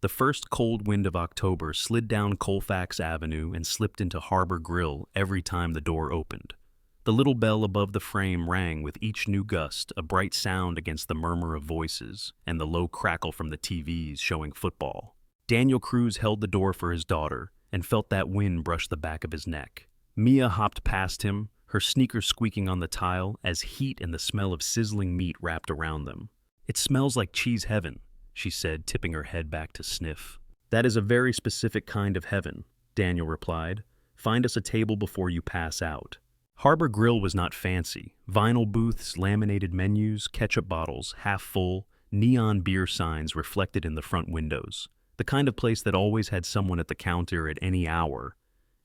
The first cold wind of October slid down Colfax Avenue and slipped into Harbor Grill every time the door opened. The little bell above the frame rang with each new gust, a bright sound against the murmur of voices and the low crackle from the TVs showing football. Daniel Cruz held the door for his daughter and felt that wind brush the back of his neck. Mia hopped past him, her sneakers squeaking on the tile as heat and the smell of sizzling meat wrapped around them. "It smells like cheese heaven," she said, tipping her head back to sniff. "That is a very specific kind of heaven," Daniel replied. "Find us a table before you pass out." Harbor Grill was not fancy. Vinyl booths, laminated menus, ketchup bottles, half full, neon beer signs reflected in the front windows. The kind of place that always had someone at the counter at any hour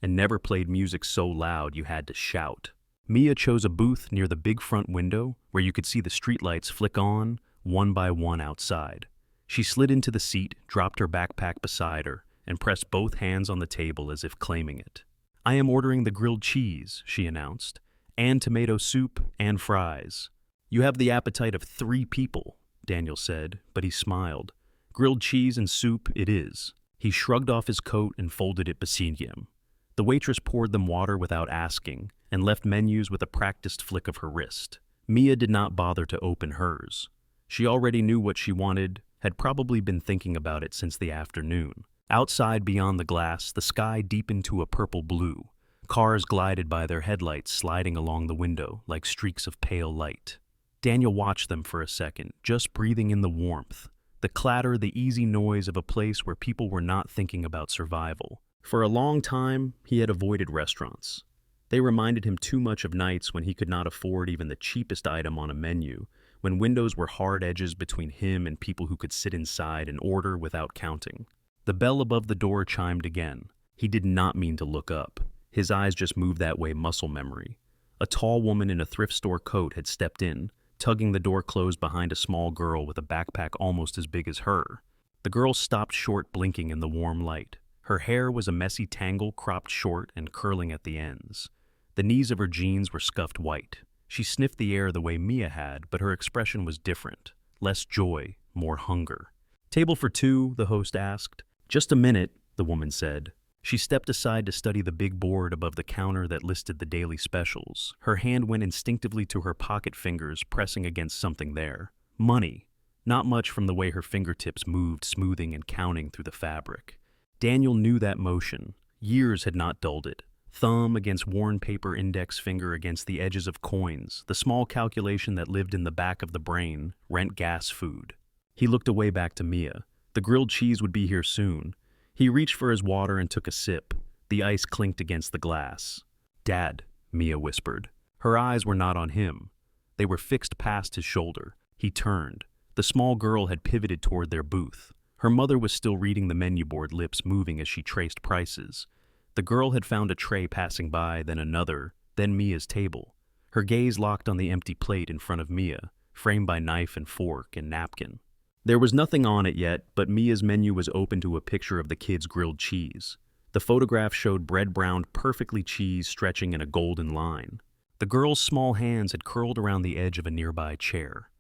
and never played music so loud you had to shout. Mia chose a booth near the big front window where you could see the streetlights flick on, one by one outside. She slid into the seat, dropped her backpack beside her, and pressed both hands on the table as if claiming it. "I am ordering the grilled cheese," she announced, "and tomato soup and fries." "You have the appetite of 3 people," Daniel said, but he smiled. "Grilled cheese and soup it is." He shrugged off his coat and folded it beside him. The waitress poured them water without asking and left menus with a practiced flick of her wrist. Mia did not bother to open hers. She already knew what she wanted, had probably been thinking about it since the afternoon. Outside beyond the glass, the sky deepened to a purple blue. Cars glided by, their headlights sliding along the window like streaks of pale light. Daniel watched them for a second, just breathing in the warmth, the clatter, the easy noise of a place where people were not thinking about survival. For a long time, he had avoided restaurants. They reminded him too much of nights when he could not afford even the cheapest item on a menu, when windows were hard edges between him and people who could sit inside and order without counting. The bell above the door chimed again. He did not mean to look up. His eyes just moved that way, muscle memory. A tall woman in a thrift store coat had stepped in, tugging the door closed behind a small girl with a backpack almost as big as her. The girl stopped short, blinking in the warm light. Her hair was a messy tangle, cropped short and curling at the ends. The knees of her jeans were scuffed white. She sniffed the air the way Mia had, but her expression was different. Less joy, more hunger. "Table for 2, the host asked. "Just a minute," the woman said. She stepped aside to study the big board above the counter that listed the daily specials. Her hand went instinctively to her pocket fingers, pressing against something there. Money. Not much from the way her fingertips moved, smoothing and counting through the fabric. Daniel knew that motion. Years had not dulled it. Thumb against worn paper, index finger against the edges of coins, the small calculation that lived in the back of the brain, rent, gas, food. He looked away back to Mia. The grilled cheese would be here soon. He reached for his water and took a sip. The ice clinked against the glass. "Dad," Mia whispered. Her eyes were not on him. They were fixed past his shoulder. He turned. The small girl had pivoted toward their booth. Her mother was still reading the menu board, lips moving as she traced prices. The girl had found a tray passing by, then another, then Mia's table. Her gaze locked on the empty plate in front of Mia, framed by knife and fork and napkin. There was nothing on it yet, but Mia's menu was open to a picture of the kids' grilled cheese. The photograph showed bread-browned, perfectly cheese stretching in a golden line. The girl's small hands had curled around the edge of a nearby chair.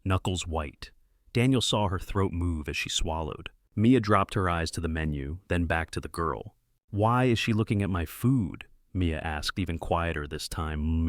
Knuckles white. Daniel saw her throat move as she swallowed. Mia dropped her eyes to the menu, then back to the girl. "Why is she looking at my food?" Mia asked, even quieter this time.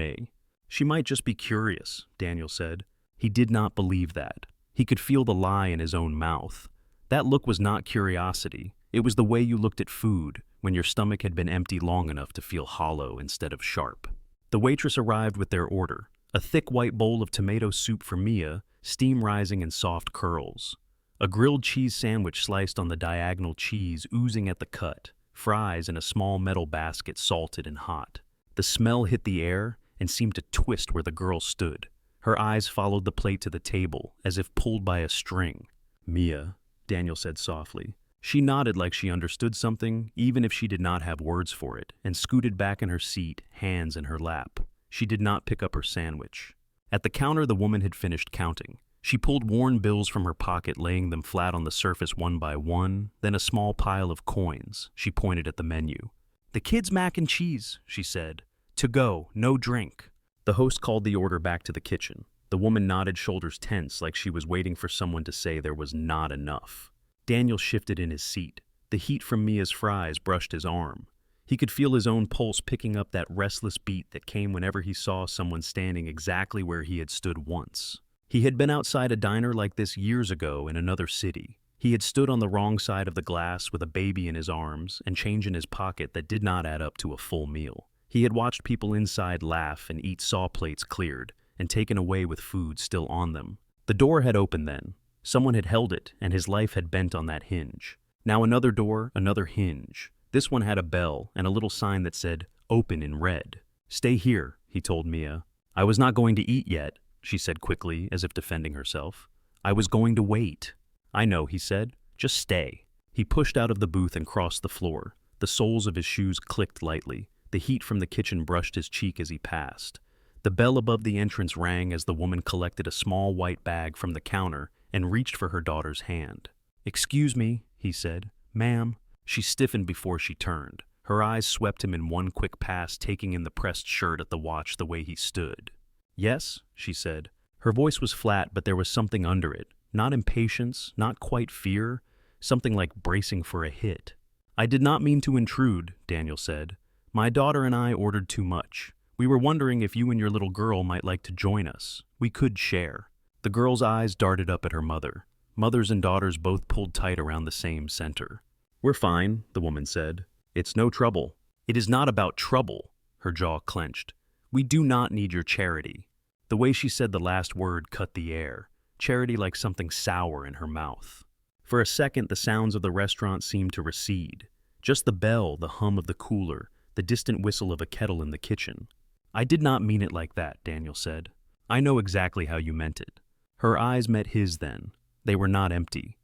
"She might just be curious," Daniel said. He did not believe that. He could feel the lie in his own mouth. That look was not curiosity. It was the way you looked at food when your stomach had been empty long enough to feel hollow instead of sharp. The waitress arrived with their order. A thick white bowl of tomato soup for Mia, steam rising in soft curls. A grilled cheese sandwich sliced on the diagonal, cheese oozing at the cut. Fries in a small metal basket, salted and hot. The smell hit the air and seemed to twist where the girl stood. Her eyes followed the plate to the table, as if pulled by a string. "Mia," Daniel said softly. She nodded like she understood something, even if she did not have words for it, and scooted back in her seat, hands in her lap. She did not pick up her sandwich. At the counter, the woman had finished counting. She pulled worn bills from her pocket, laying them flat on the surface one by one, then a small pile of coins. She pointed at the menu. "The kids' mac and cheese," she said. "To go, no drink." The host called the order back to the kitchen. The woman nodded, shoulders tense, like she was waiting for someone to say there was not enough. Daniel shifted in his seat. The heat from Mia's fries brushed his arm. He could feel his own pulse picking up that restless beat that came whenever he saw someone standing exactly where he had stood once. He had been outside a diner like this years ago in another city. He had stood on the wrong side of the glass with a baby in his arms and change in his pocket that did not add up to a full meal. He had watched people inside laugh and eat saw plates cleared and taken away with food still on them. The door had opened then. Someone had held it, and his life had bent on that hinge. Now another door, another hinge. This one had a bell and a little sign that said, "Open" in red. "Stay here," he told Mia. "I was not going to eat yet," she said quickly, as if defending herself. "I was going to wait." "I know," he said. "Just stay." He pushed out of the booth and crossed the floor. The soles of his shoes clicked lightly. The heat from the kitchen brushed his cheek as he passed. The bell above the entrance rang as the woman collected a small white bag from the counter and reached for her daughter's hand. "Excuse me," he said. "Ma'am." She stiffened before she turned. Her eyes swept him in one quick pass, taking in the pressed shirt at the watch the way he stood. "Yes," she said. Her voice was flat, but there was something under it. Not impatience, not quite fear, something like bracing for a hit. "I did not mean to intrude," Daniel said. "My daughter and I ordered too much. We were wondering if you and your little girl might like to join us. We could share." The girl's eyes darted up at her mother. Mothers and daughters both pulled tight around the same center. "We're fine," the woman said. "It's no trouble." "It is not about trouble," her jaw clenched. "We do not need your charity." The way she said the last word cut the air, charity like something sour in her mouth. For a second, the sounds of the restaurant seemed to recede. Just the bell, the hum of the cooler, the distant whistle of a kettle in the kitchen. "I did not mean it like that," Daniel said. "I know exactly how you meant it." Her eyes met his then. They were not empty.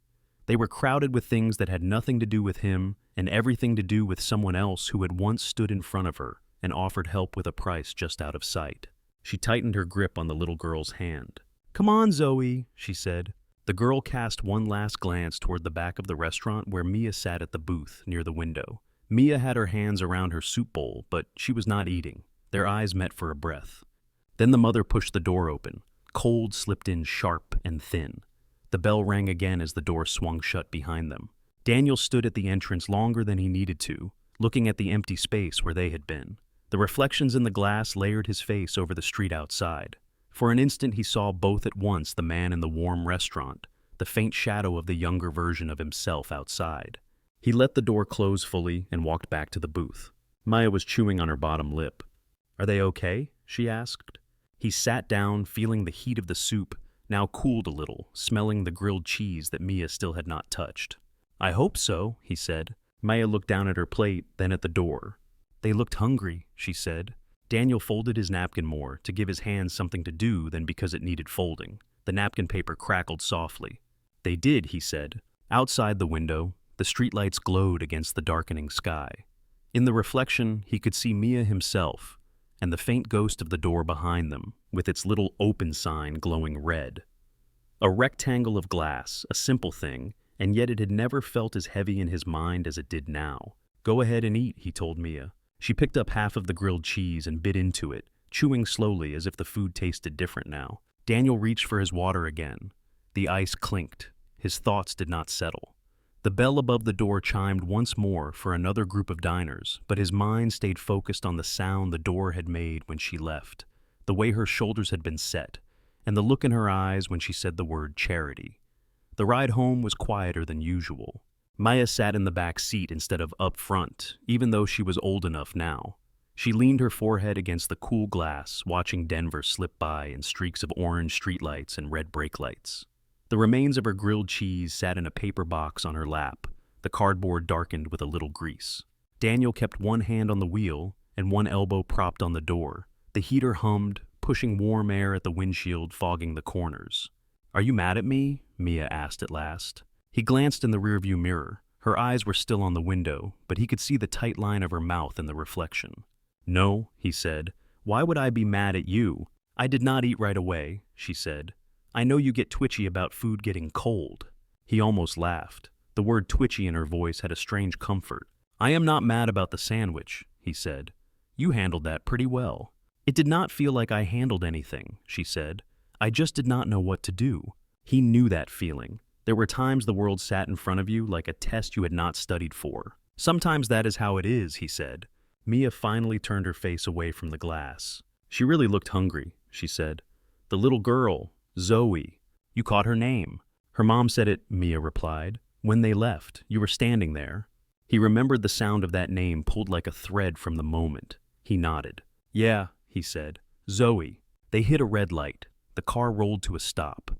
They were crowded with things that had nothing to do with him and everything to do with someone else who had once stood in front of her and offered help with a price just out of sight. She tightened her grip on the little girl's hand. "Come on, Zoe," she said. The girl cast one last glance toward the back of the restaurant where Mia sat at the booth near the window. Mia had her hands around her soup bowl, but she was not eating. Their eyes met for a breath. Then the mother pushed the door open. Cold slipped in sharp and thin. The bell rang again as the door swung shut behind them. Daniel stood at the entrance longer than he needed to, looking at the empty space where they had been. The reflections in the glass layered his face over the street outside. For an instant he saw both at once, the man in the warm restaurant, the faint shadow of the younger version of himself outside. He let the door close fully and walked back to the booth. Maya was chewing on her bottom lip. "Are they okay?" she asked. He sat down, feeling the heat of the soup, now cooled a little, smelling the grilled cheese that Mia still had not touched. "I hope so," he said. Maya looked down at her plate, then at the door. "They looked hungry," she said. Daniel folded his napkin more, to give his hands something to do than because it needed folding. The napkin paper crackled softly. "They did," he said. Outside the window, the streetlights glowed against the darkening sky. In the reflection, he could see Mia himself, and the faint ghost of the door behind them, with its little open sign glowing red. A rectangle of glass, a simple thing, and yet it had never felt as heavy in his mind as it did now. "Go ahead and eat," he told Mia. She picked up half of the grilled cheese and bit into it, chewing slowly as if the food tasted different now. Daniel reached for his water again. The ice clinked. His thoughts did not settle. The bell above the door chimed once more for another group of diners, but his mind stayed focused on the sound the door had made when she left, the way her shoulders had been set, and the look in her eyes when she said the word charity. The ride home was quieter than usual. Maya sat in the back seat instead of up front, even though she was old enough now. She leaned her forehead against the cool glass, watching Denver slip by in streaks of orange streetlights and red brake lights. The remains of her grilled cheese sat in a paper box on her lap, the cardboard darkened with a little grease. Daniel kept one hand on the wheel and one elbow propped on the door. The heater hummed, pushing warm air at the windshield, fogging the corners. "Are you mad at me?" Mia asked at last. He glanced in the rearview mirror. Her eyes were still on the window, but he could see the tight line of her mouth in the reflection. "No," he said. "Why would I be mad at you? I did not eat right away," she said. "I know you get twitchy about food getting cold." He almost laughed. The word twitchy in her voice had a strange comfort. "I am not mad about the sandwich," he said. "You handled that pretty well." "It did not feel like I handled anything," she said. "I just did not know what to do." He knew that feeling. There were times the world sat in front of you like a test you had not studied for. Sometimes that is how it is, he said. Mia finally turned her face away from the glass. She really looked hungry, she said. The little girl, Zoe. You caught her name. Her mom said it, Mia replied. When they left, you were standing there. He remembered the sound of that name pulled like a thread from the moment. He nodded. Yeah, he said. Zoe. They hit a red light. The car rolled to a stop.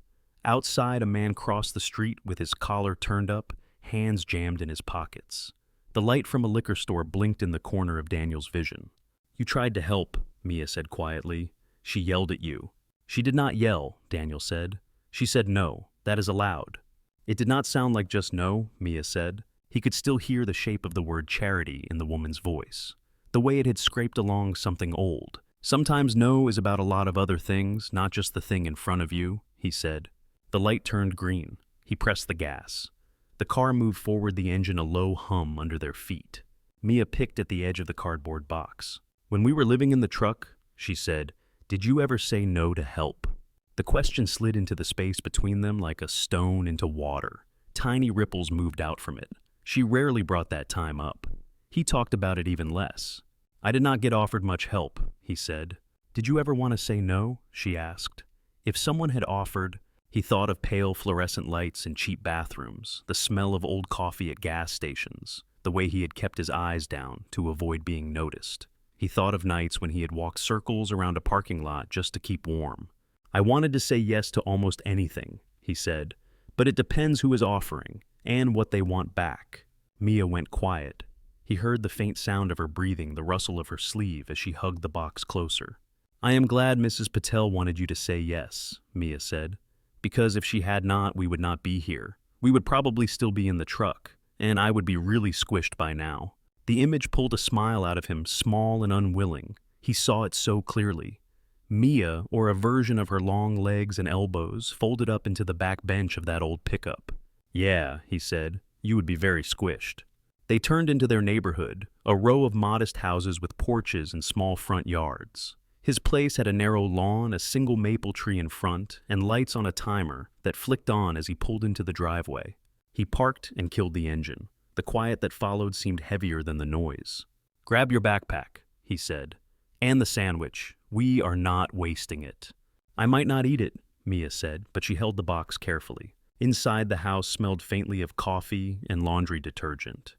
Outside, a man crossed the street with his collar turned up, hands jammed in his pockets. The light from a liquor store blinked in the corner of Daniel's vision. You tried to help, Mia said quietly. She yelled at you. She did not yell, Daniel said. She said no, that is allowed. It did not sound like just no, Mia said. He could still hear the shape of the word charity in the woman's voice, the way it had scraped along something old. Sometimes no is about a lot of other things, not just the thing in front of you, he said. The light turned green. He pressed the gas. The car moved forward, the engine a low hum under their feet. Mia picked at the edge of the cardboard box. When we were living in the truck, she said, did you ever say no to help? The question slid into the space between them like a stone into water. Tiny ripples moved out from it. She rarely brought that time up. He talked about it even less. I did not get offered much help, he said. Did you ever want to say no? She asked. If someone had offered, he thought of pale fluorescent lights in cheap bathrooms, the smell of old coffee at gas stations, the way he had kept his eyes down to avoid being noticed. He thought of nights when he had walked circles around a parking lot just to keep warm. I wanted to say yes to almost anything, he said, but it depends who is offering and what they want back. Mia went quiet. He heard the faint sound of her breathing, the rustle of her sleeve as she hugged the box closer. I am glad Mrs. Patel wanted you to say yes, Mia said, because if she had not, we would not be here. We would probably still be in the truck, and I would be really squished by now. The image pulled a smile out of him, small and unwilling. He saw it so clearly. Mia, or a version of her long legs and elbows, folded up into the back bench of that old pickup. Yeah, he said, you would be very squished. They turned into their neighborhood, a row of modest houses with porches and small front yards. His place had a narrow lawn, a single maple tree in front, and lights on a timer that flicked on as he pulled into the driveway. He parked and killed the engine. The quiet that followed seemed heavier than the noise. Grab your backpack, he said, and the sandwich. We are not wasting it. I might not eat it, Mia said, but she held the box carefully. Inside, the house smelled faintly of coffee and laundry detergent.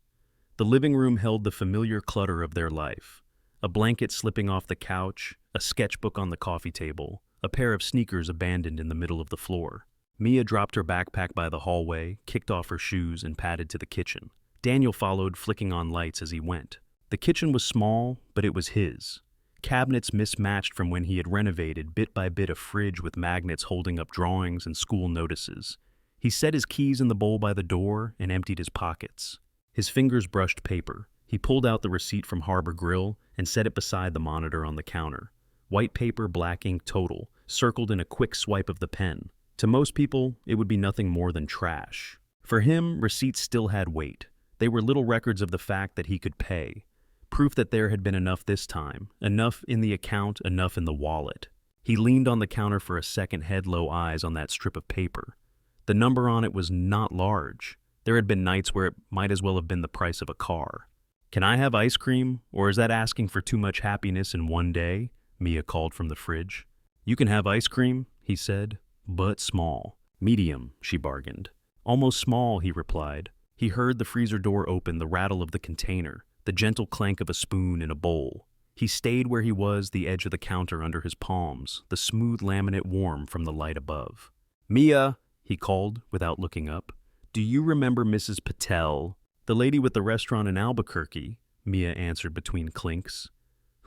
The living room held the familiar clutter of their life. A blanket slipping off the couch, a sketchbook on the coffee table, a pair of sneakers abandoned in the middle of the floor. Mia dropped her backpack by the hallway, kicked off her shoes, and padded to the kitchen. Daniel followed, flicking on lights as he went. The kitchen was small, but it was his. Cabinets mismatched from when he had renovated, bit by bit a fridge with magnets holding up drawings and school notices. He set his keys in the bowl by the door and emptied his pockets. His fingers brushed paper. He pulled out the receipt from Harbor Grill and set it beside the monitor on the counter. White paper, black ink total, circled in a quick swipe of the pen. To most people, it would be nothing more than trash. For him, receipts still had weight. They were little records of the fact that he could pay. Proof that there had been enough this time, enough in the account, enough in the wallet. He leaned on the counter for a second, head low, eyes on that strip of paper. The number on it was not large. There had been nights where it might as well have been the price of a car. Can I have ice cream, or is that asking for too much happiness in one day? Mia called from the fridge. You can have ice cream, he said, but small. Medium, she bargained. Almost small, he replied. He heard the freezer door open, the rattle of the container, the gentle clank of a spoon in a bowl. He stayed where he was, the edge of the counter under his palms, the smooth laminate warm from the light above. Mia, he called without looking up. Do you remember Mrs. Patel? The lady with the restaurant in Albuquerque, Mia answered between clinks.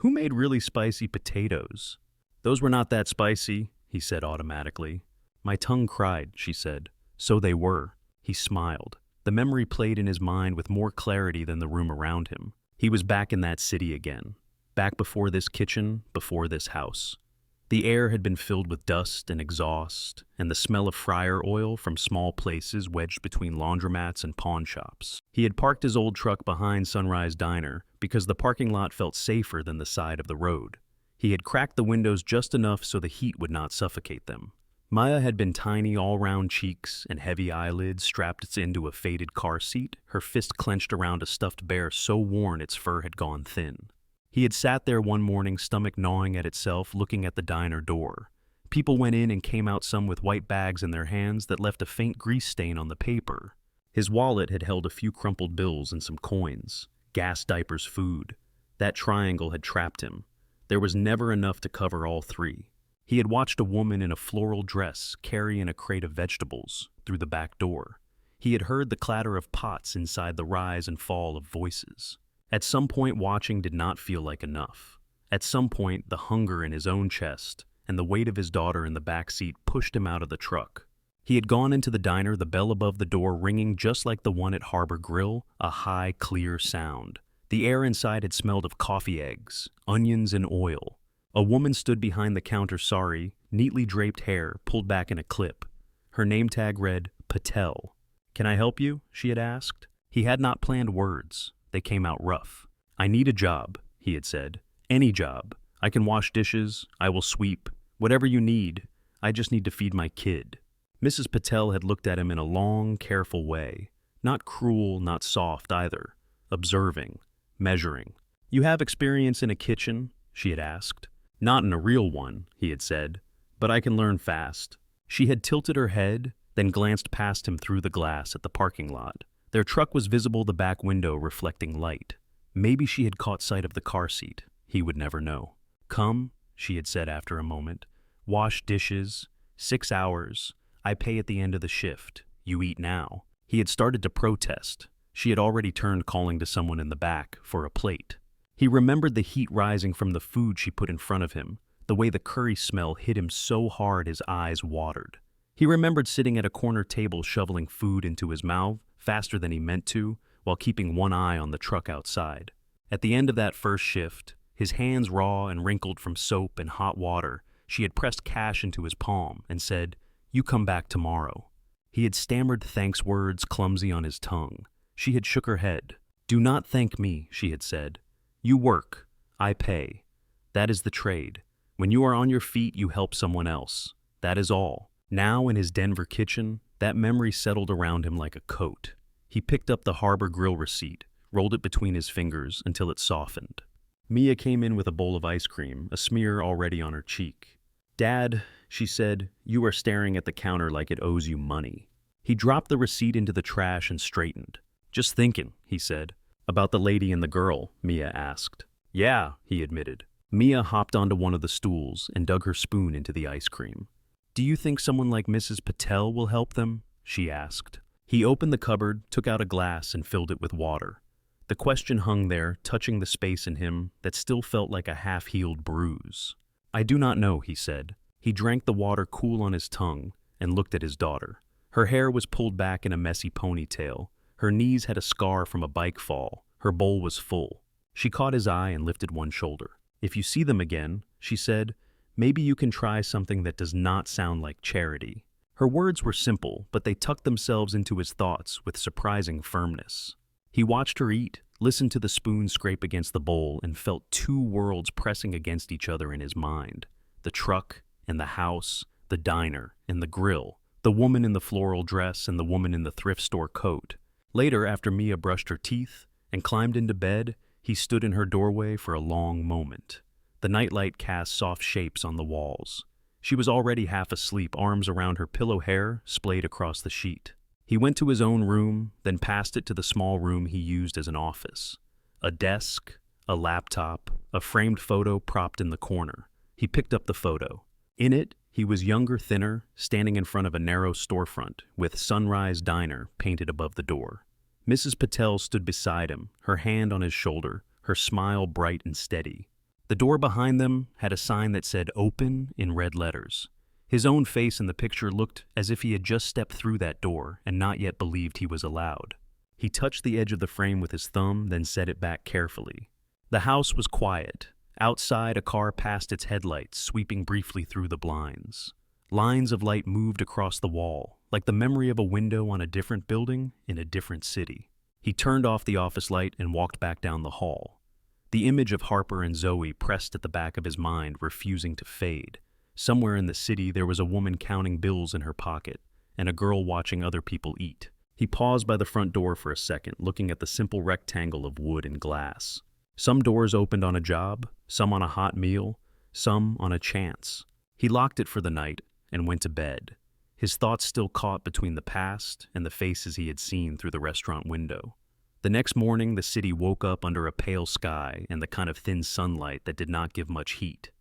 Who made really spicy potatoes? Those were not that spicy, he said automatically. My tongue cried, she said. So they were. He smiled. The memory played in his mind with more clarity than the room around him. He was back in that city again. Back before this kitchen, before this house. The air had been filled with dust and exhaust, and the smell of fryer oil from small places wedged between laundromats and pawn shops. He had parked his old truck behind Sunrise Diner because the parking lot felt safer than the side of the road. He had cracked the windows just enough so the heat would not suffocate them. Maya had been tiny all-round cheeks and heavy eyelids strapped into a faded car seat, her fist clenched around a stuffed bear so worn its fur had gone thin. He had sat there one morning, stomach gnawing at itself, looking at the diner door. People went in and came out, some with white bags in their hands that left a faint grease stain on the paper. His wallet had held a few crumpled bills and some coins. Gas, diapers, food. That triangle had trapped him. There was never enough to cover all three. He had watched a woman in a floral dress carry in a crate of vegetables through the back door. He had heard the clatter of pots inside the rise and fall of voices. At some point, watching did not feel like enough. At some point, the hunger in his own chest and the weight of his daughter in the back seat pushed him out of the truck. He had gone into the diner, the bell above the door ringing just like the one at Harbor Grill, a high, clear sound. The air inside had smelled of coffee eggs, onions, and oil. A woman stood behind the counter, neatly draped hair pulled back in a clip. Her name tag read, Patel. "Can I help you?" she had asked. He had not planned words. They came out rough. "I need a job," he had said. "Any job. I can wash dishes, I will sweep, whatever you need. I just need to feed my kid." Mrs. Patel had looked at him in a long, careful way. Not cruel, not soft either. Observing, measuring. "You have experience in a kitchen?" she had asked. "Not in a real one," he had said, "but I can learn fast." She had tilted her head, then glanced past him through the glass at the parking lot. Their truck was visible, the back window reflecting light. Maybe she had caught sight of the car seat. He would never know. "Come," she had said after a moment. "Wash dishes. 6 hours. I pay at the end of the shift. You eat now." He had started to protest. She had already turned, calling to someone in the back for a plate. He remembered the heat rising from the food she put in front of him, the way the curry smell hit him so hard his eyes watered. He remembered sitting at a corner table shoveling food into his mouth faster than he meant to, while keeping one eye on the truck outside. At the end of that first shift, his hands raw and wrinkled from soap and hot water, she had pressed cash into his palm and said, "You come back tomorrow." He had stammered thanks words clumsy on his tongue. She had shook her head. "Do not thank me," she had said. "You work. I pay. That is the trade. When you are on your feet, you help someone else. That is all." Now in his Denver kitchen, that memory settled around him like a coat. He picked up the Harbor Grill receipt, rolled it between his fingers until it softened. Mia came in with a bowl of ice cream, a smear already on her cheek. "Dad," she said, "you are staring at the counter like it owes you money." He dropped the receipt into the trash and straightened. "Just thinking," he said. "About the lady and the girl?" Mia asked. "Yeah," he admitted. Mia hopped onto one of the stools and dug her spoon into the ice cream. "Do you think someone like Mrs. Patel will help them?" she asked. He opened the cupboard, took out a glass, and filled it with water. The question hung there, touching the space in him that still felt like a half-healed bruise. "I do not know," he said. He drank the water cool on his tongue and looked at his daughter. Her hair was pulled back in a messy ponytail. Her knees had a scar from a bike fall. Her bowl was full. She caught his eye and lifted one shoulder. "If you see them again," she said, "maybe you can try something that does not sound like charity." Her words were simple, but they tucked themselves into his thoughts with surprising firmness. He watched her eat, listened to the spoon scrape against the bowl, and felt two worlds pressing against each other in his mind. The truck and the house, the diner and the grill, the woman in the floral dress and the woman in the thrift store coat. Later, after Mia brushed her teeth and climbed into bed, he stood in her doorway for a long moment. The nightlight cast soft shapes on the walls. She was already half asleep, arms around her pillow, hair splayed across the sheet. He went to his own room, then passed it to the small room he used as an office. A desk, a laptop, a framed photo propped in the corner. He picked up the photo. In it, he was younger, thinner, standing in front of a narrow storefront with Sunrise Diner painted above the door. Mrs. Patel stood beside him, her hand on his shoulder, her smile bright and steady. The door behind them had a sign that said "Open" in red letters. His own face in the picture looked as if he had just stepped through that door and not yet believed he was allowed. He touched the edge of the frame with his thumb, then set it back carefully. The house was quiet. Outside, a car passed its headlights, sweeping briefly through the blinds. Lines of light moved across the wall, like the memory of a window on a different building in a different city. He turned off the office light and walked back down the hall. The image of Harper and Zoe pressed at the back of his mind, refusing to fade. Somewhere in the city, there was a woman counting bills in her pocket, and a girl watching other people eat. He paused by the front door for a second, looking at the simple rectangle of wood and glass. Some doors opened on a job, some on a hot meal, some on a chance. He locked it for the night and went to bed, his thoughts still caught between the past and the faces he had seen through the restaurant window. The next morning, the city woke up under a pale sky and the kind of thin sunlight that did not give much heat.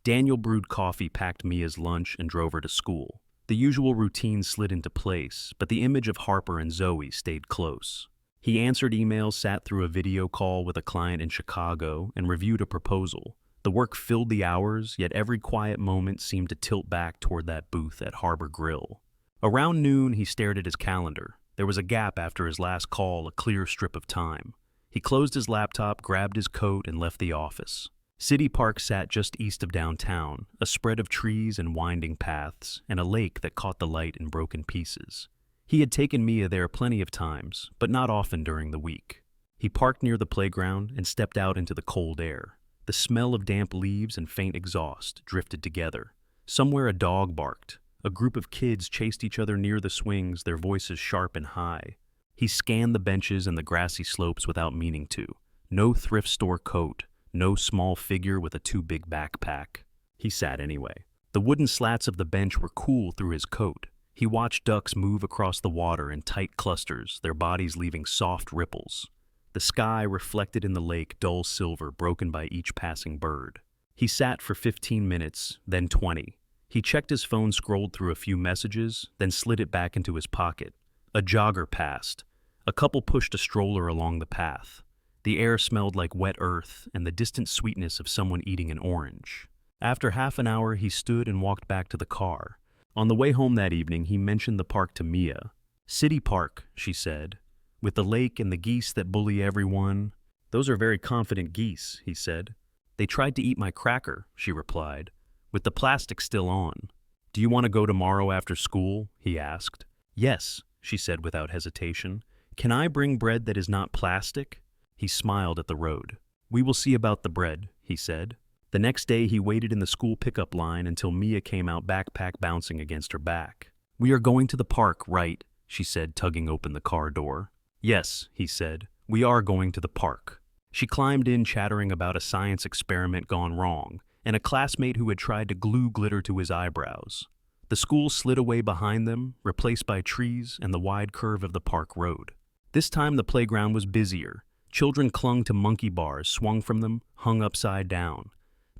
Daniel brewed coffee, packed Mia's lunch, and drove her to school. The usual routine slid into place, but the image of Harper and Zoe stayed close. He answered emails, sat through a video call with a client in Chicago, and reviewed a proposal. The work filled the hours, yet every quiet moment seemed to tilt back toward that booth at Harbor Grill. Around noon, he stared at his calendar. There was a gap after his last call, a clear strip of time. He closed his laptop, grabbed his coat, and left the office. City Park sat just east of downtown, a spread of trees and winding paths, and a lake that caught the light in broken pieces. He had taken Mia there plenty of times, but not often during the week. He parked near the playground and stepped out into the cold air. The smell of damp leaves and faint exhaust drifted together. Somewhere a dog barked. A group of kids chased each other near the swings, their voices sharp and high. He scanned the benches and the grassy slopes without meaning to. No thrift store coat, no small figure with a too big backpack. He sat anyway. The wooden slats of the bench were cool through his coat. He watched ducks move across the water in tight clusters, their bodies leaving soft ripples. The sky reflected in the lake, dull silver, broken by each passing bird. He sat for 15 minutes, then 20. He checked his phone, scrolled through a few messages, then slid it back into his pocket. A jogger passed. A couple pushed a stroller along the path. The air smelled like wet earth and the distant sweetness of someone eating an orange. After half an hour, he stood and walked back to the car. On the way home that evening, he mentioned the park to Mia. "City Park," she said, "with the lake and the geese that bully everyone." "Those are very confident geese," he said. "They tried to eat my cracker," she replied, "with the plastic still on." "Do you want to go tomorrow after school?" he asked. "Yes," she said without hesitation. "Can I bring bread that is not plastic?" He smiled at the road. "We will see about the bread," he said. The next day he waited in the school pickup line until Mia came out, backpack bouncing against her back. "We are going to the park, right?" she said, tugging open the car door. "Yes," he said, "we are going to the park." She climbed in, chattering about a science experiment gone wrong, and a classmate who had tried to glue glitter to his eyebrows. The school slid away behind them, replaced by trees and the wide curve of the park road. This time the playground was busier. Children clung to monkey bars, swung from them, hung upside down.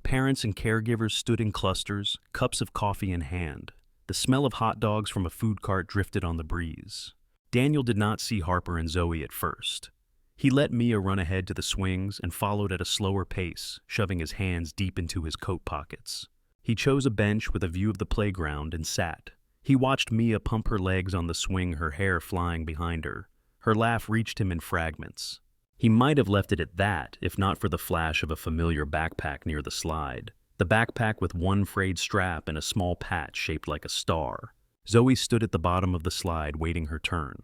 Parents and caregivers stood in clusters, cups of coffee in hand. The smell of hot dogs from a food cart drifted on the breeze. Daniel did not see Harper and Zoe at first. He let Mia run ahead to the swings and followed at a slower pace, shoving his hands deep into his coat pockets. He chose a bench with a view of the playground and sat. He watched Mia pump her legs on the swing, her hair flying behind her. Her laugh reached him in fragments. He might have left it at that if not for the flash of a familiar backpack near the slide. The backpack with one frayed strap and a small patch shaped like a star. Zoe stood at the bottom of the slide, waiting her turn.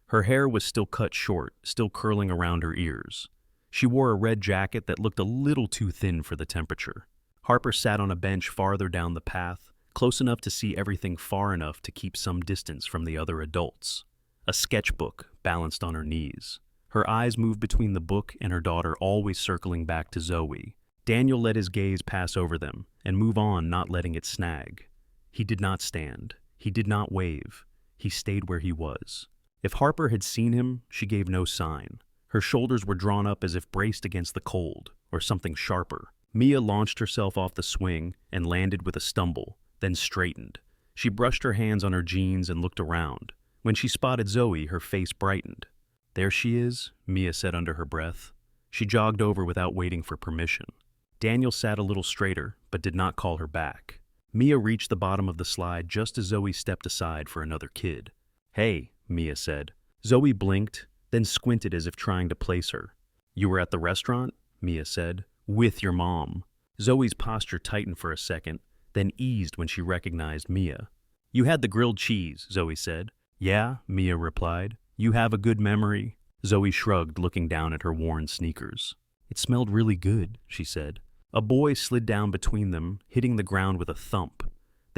Her hair was still cut short, still curling around her ears. She wore a red jacket that looked a little too thin for the temperature. Harper sat on a bench farther down the path, close enough to see everything, far enough to keep some distance from the other adults. A sketchbook balanced on her knees. Her eyes moved between the book and her daughter, always circling back to Zoe. Daniel let his gaze pass over them and move on, not letting it snag. He did not stand. He did not wave. He stayed where he was. If Harper had seen him, she gave no sign. Her shoulders were drawn up as if braced against the cold, or something sharper. Mia launched herself off the swing and landed with a stumble, then straightened. She brushed her hands on her jeans and looked around. When she spotted Zoe, her face brightened. "There she is," Mia said under her breath. She jogged over without waiting for permission. Daniel sat a little straighter, but did not call her back. Mia reached the bottom of the slide just as Zoe stepped aside for another kid. "Hey," Mia said. Zoe blinked, then squinted as if trying to place her. "You were at the restaurant?" Mia said. "With your mom." Zoe's posture tightened for a second, then eased when she recognized Mia. "You had the grilled cheese," Zoe said. "Yeah," Mia replied. "You have a good memory." Zoe shrugged, looking down at her worn sneakers. "It smelled really good," she said. A boy slid down between them, hitting the ground with a thump.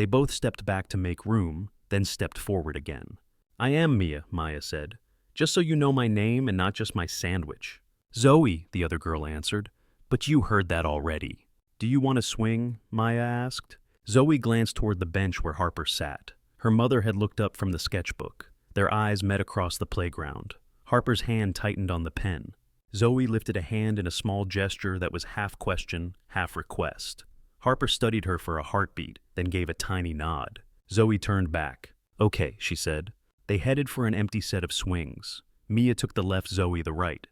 They both stepped back to make room, then stepped forward again. "I am Mia," Maya said. "Just so you know my name and not just my sandwich." "Zoe," the other girl answered. "But you heard that already." "Do you want to swing?" Maya asked. Zoe glanced toward the bench where Harper sat. Her mother had looked up from the sketchbook. Their eyes met across the playground. Harper's hand tightened on the pen. Zoe lifted a hand in a small gesture that was half question, half request. Harper studied her for a heartbeat, then gave a tiny nod. Zoe turned back. "Okay," she said. They headed for an empty set of swings. Mia took the left, Zoe the right.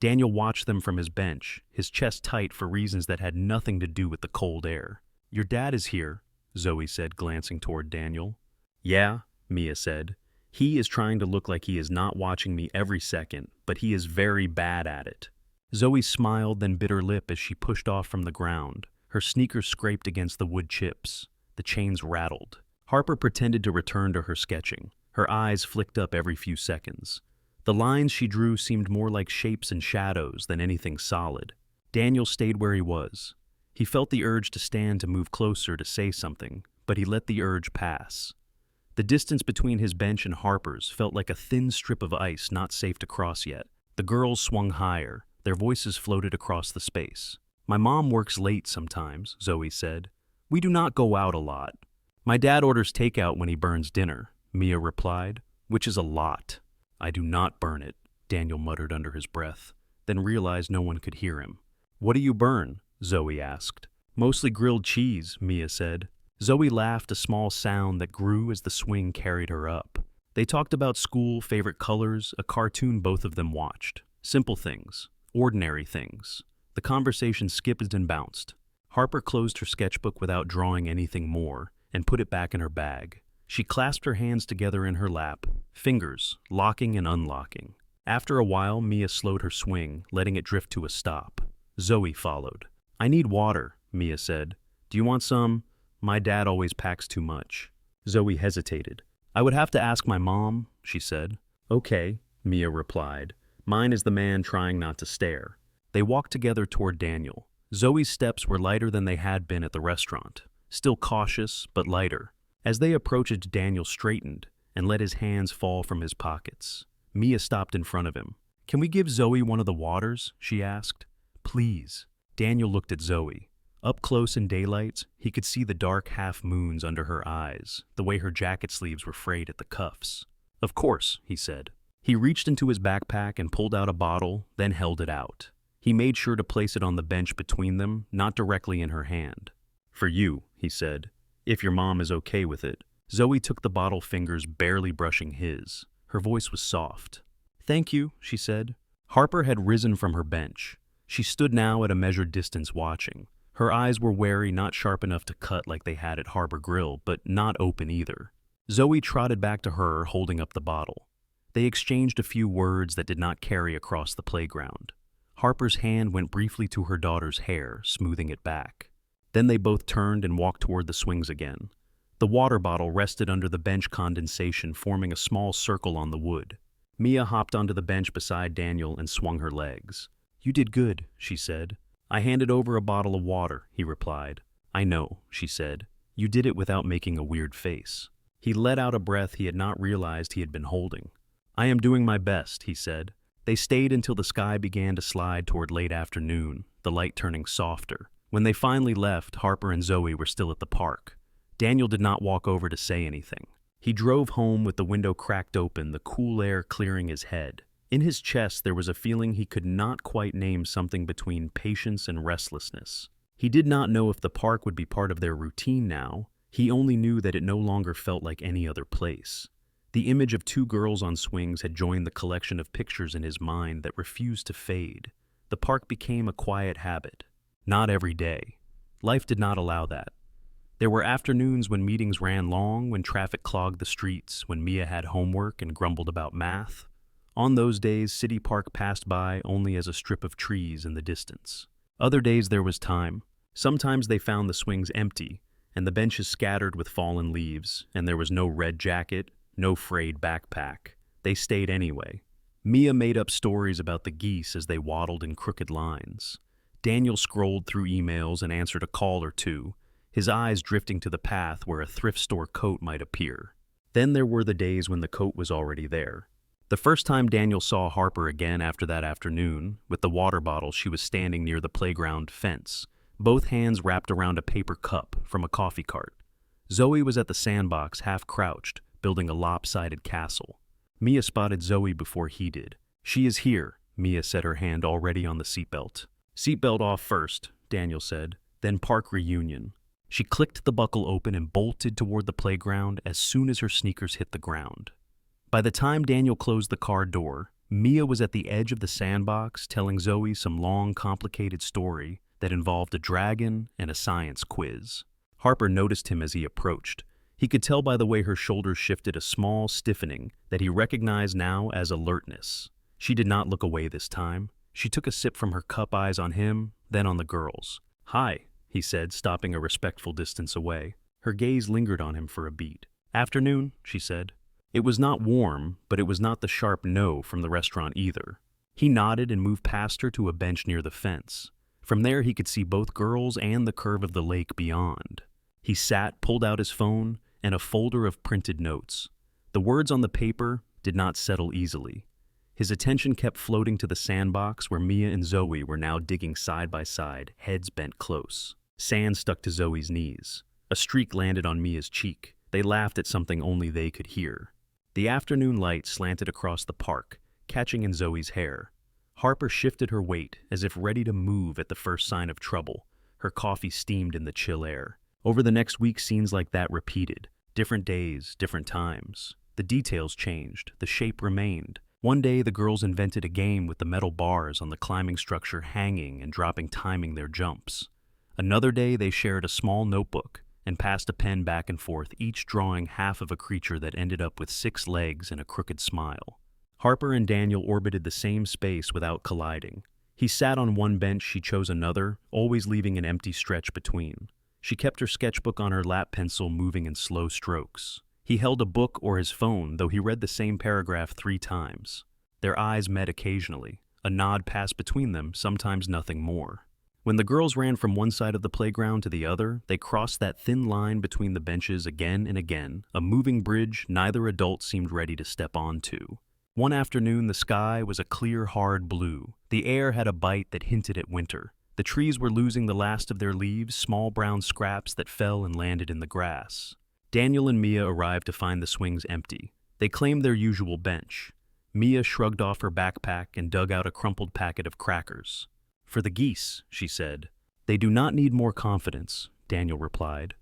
Daniel watched them from his bench, his chest tight for reasons that had nothing to do with the cold air. "Your dad is here," Zoe said, glancing toward Daniel. "Yeah," Mia said. "He is trying to look like he is not watching me every second, but he is very bad at it." Zoe smiled, then bit her lip as she pushed off from the ground. Her sneakers scraped against the wood chips. The chains rattled. Harper pretended to return to her sketching. Her eyes flicked up every few seconds. The lines she drew seemed more like shapes and shadows than anything solid. Daniel stayed where he was. He felt the urge to stand to move closer to say something, but he let the urge pass. The distance between his bench and Harper's felt like a thin strip of ice not safe to cross yet. The girls swung higher. Their voices floated across the space. "My mom works late sometimes," Zoe said. "We do not go out a lot." "My dad orders takeout when he burns dinner," Mia replied, "which is a lot." "I do not burn it," Daniel muttered under his breath, then realized no one could hear him. "What do you burn?" Zoe asked. "Mostly grilled cheese," Mia said. Zoe laughed, a small sound that grew as the swing carried her up. They talked about school, favorite colors, a cartoon both of them watched. Simple things, ordinary things. The conversation skipped and bounced. Harper closed her sketchbook without drawing anything more and put it back in her bag. She clasped her hands together in her lap, fingers locking and unlocking. After a while, Mia slowed her swing, letting it drift to a stop. Zoe followed. "I need water," Mia said. "Do you want some?" "My dad always packs too much." Zoe hesitated. "I would have to ask my mom," she said. "Okay," Mia replied. "Mine is the man trying not to stare." They walked together toward Daniel. Zoe's steps were lighter than they had been at the restaurant, still cautious, but lighter. As they approached, Daniel straightened and let his hands fall from his pockets. Mia stopped in front of him. "Can we give Zoe one of the waters?" she asked. "Please." Daniel looked at Zoe. Up close in daylight, he could see the dark half-moons under her eyes, the way her jacket sleeves were frayed at the cuffs. "Of course," he said. He reached into his backpack and pulled out a bottle, then held it out. He made sure to place it on the bench between them, not directly in her hand. "For you," he said, "if your mom is okay with it." Zoe took the bottle, fingers barely brushing his. Her voice was soft. "Thank you," she said. Harper had risen from her bench. She stood now at a measured distance watching. Her eyes were wary, not sharp enough to cut like they had at Harbor Grill, but not open either. Zoe trotted back to her, holding up the bottle. They exchanged a few words that did not carry across the playground. Harper's hand went briefly to her daughter's hair, smoothing it back. Then they both turned and walked toward the swings again. The water bottle rested under the bench condensation, forming a small circle on the wood. Mia hopped onto the bench beside Daniel and swung her legs. "You did good," she said. "I handed over a bottle of water," he replied. "I know," she said. "You did it without making a weird face." He let out a breath he had not realized he had been holding. "I am doing my best," he said. They stayed until the sky began to slide toward late afternoon, the light turning softer. When they finally left, Harper and Zoe were still at the park. Daniel did not walk over to say anything. He drove home with the window cracked open, the cool air clearing his head. In his chest there was a feeling he could not quite name, something between patience and restlessness. He did not know if the park would be part of their routine now. He only knew that it no longer felt like any other place. The image of two girls on swings had joined the collection of pictures in his mind that refused to fade. The park became a quiet habit. Not every day. Life did not allow that. There were afternoons when meetings ran long, when traffic clogged the streets, when Mia had homework and grumbled about math. On those days, City Park passed by only as a strip of trees in the distance. Other days there was time. Sometimes they found the swings empty, and the benches scattered with fallen leaves, and there was no red jacket, no frayed backpack. They stayed anyway. Mia made up stories about the geese as they waddled in crooked lines. Daniel scrolled through emails and answered a call or two. his eyes drifting to the path where a thrift store coat might appear. Then there were the days when the coat was already there. The first time Daniel saw Harper again after that afternoon, with the water bottle, she was standing near the playground fence, both hands wrapped around a paper cup from a coffee cart. Zoe was at the sandbox, half crouched, building a lopsided castle. Mia spotted Zoe before he did. "She is here," Mia said, her hand already on the seatbelt. "Seatbelt off first," Daniel said, "then park reunion." She clicked the buckle open and bolted toward the playground as soon as her sneakers hit the ground. By the time Daniel closed the car door, Mia was at the edge of the sandbox telling Zoe some long, complicated story that involved a dragon and a science quiz. Harper noticed him as he approached. He could tell by the way her shoulders shifted a small stiffening that he recognized now as alertness. She did not look away this time. She took a sip from her cup, eyes on him, then on the girls. "Hi," he said, stopping a respectful distance away. Her gaze lingered on him for a beat. "Afternoon," she said. It was not warm, but it was not the sharp no from the restaurant either. He nodded and moved past her to a bench near the fence. From there he could see both girls and the curve of the lake beyond. He sat, pulled out his phone, and a folder of printed notes. The words on the paper did not settle easily. His attention kept floating to the sandbox where Mia and Zoe were now digging side by side, heads bent close. Sand stuck to Zoe's knees. A streak landed on Mia's cheek. They laughed at something only they could hear. The afternoon light slanted across the park, catching in Zoe's hair. Harper shifted her weight, as if ready to move at the first sign of trouble. Her coffee steamed in the chill air. Over the next week, scenes like that repeated. Different days, different times. The details changed. The shape remained. One day, the girls invented a game with the metal bars on the climbing structure hanging and dropping, timing their jumps. Another day, they shared a small notebook and passed a pen back and forth, each drawing half of a creature that ended up with 6 legs and a crooked smile. Harper and Daniel orbited the same space without colliding. He sat on one bench, she chose another, always leaving an empty stretch between. She kept her sketchbook on her lap, pencil moving in slow strokes. He held a book or his phone, though he read the same paragraph 3 times. Their eyes met occasionally. A nod passed between them, sometimes nothing more. When the girls ran from one side of the playground to the other, they crossed that thin line between the benches again and again, a moving bridge neither adult seemed ready to step onto. One afternoon, the sky was a clear, hard blue. The air had a bite that hinted at winter. The trees were losing the last of their leaves, small brown scraps that fell and landed in the grass. Daniel and Mia arrived to find the swings empty. They claimed their usual bench. Mia shrugged off her backpack and dug out a crumpled packet of crackers. "For the geese," she said. "They do not need more confidence," Daniel replied.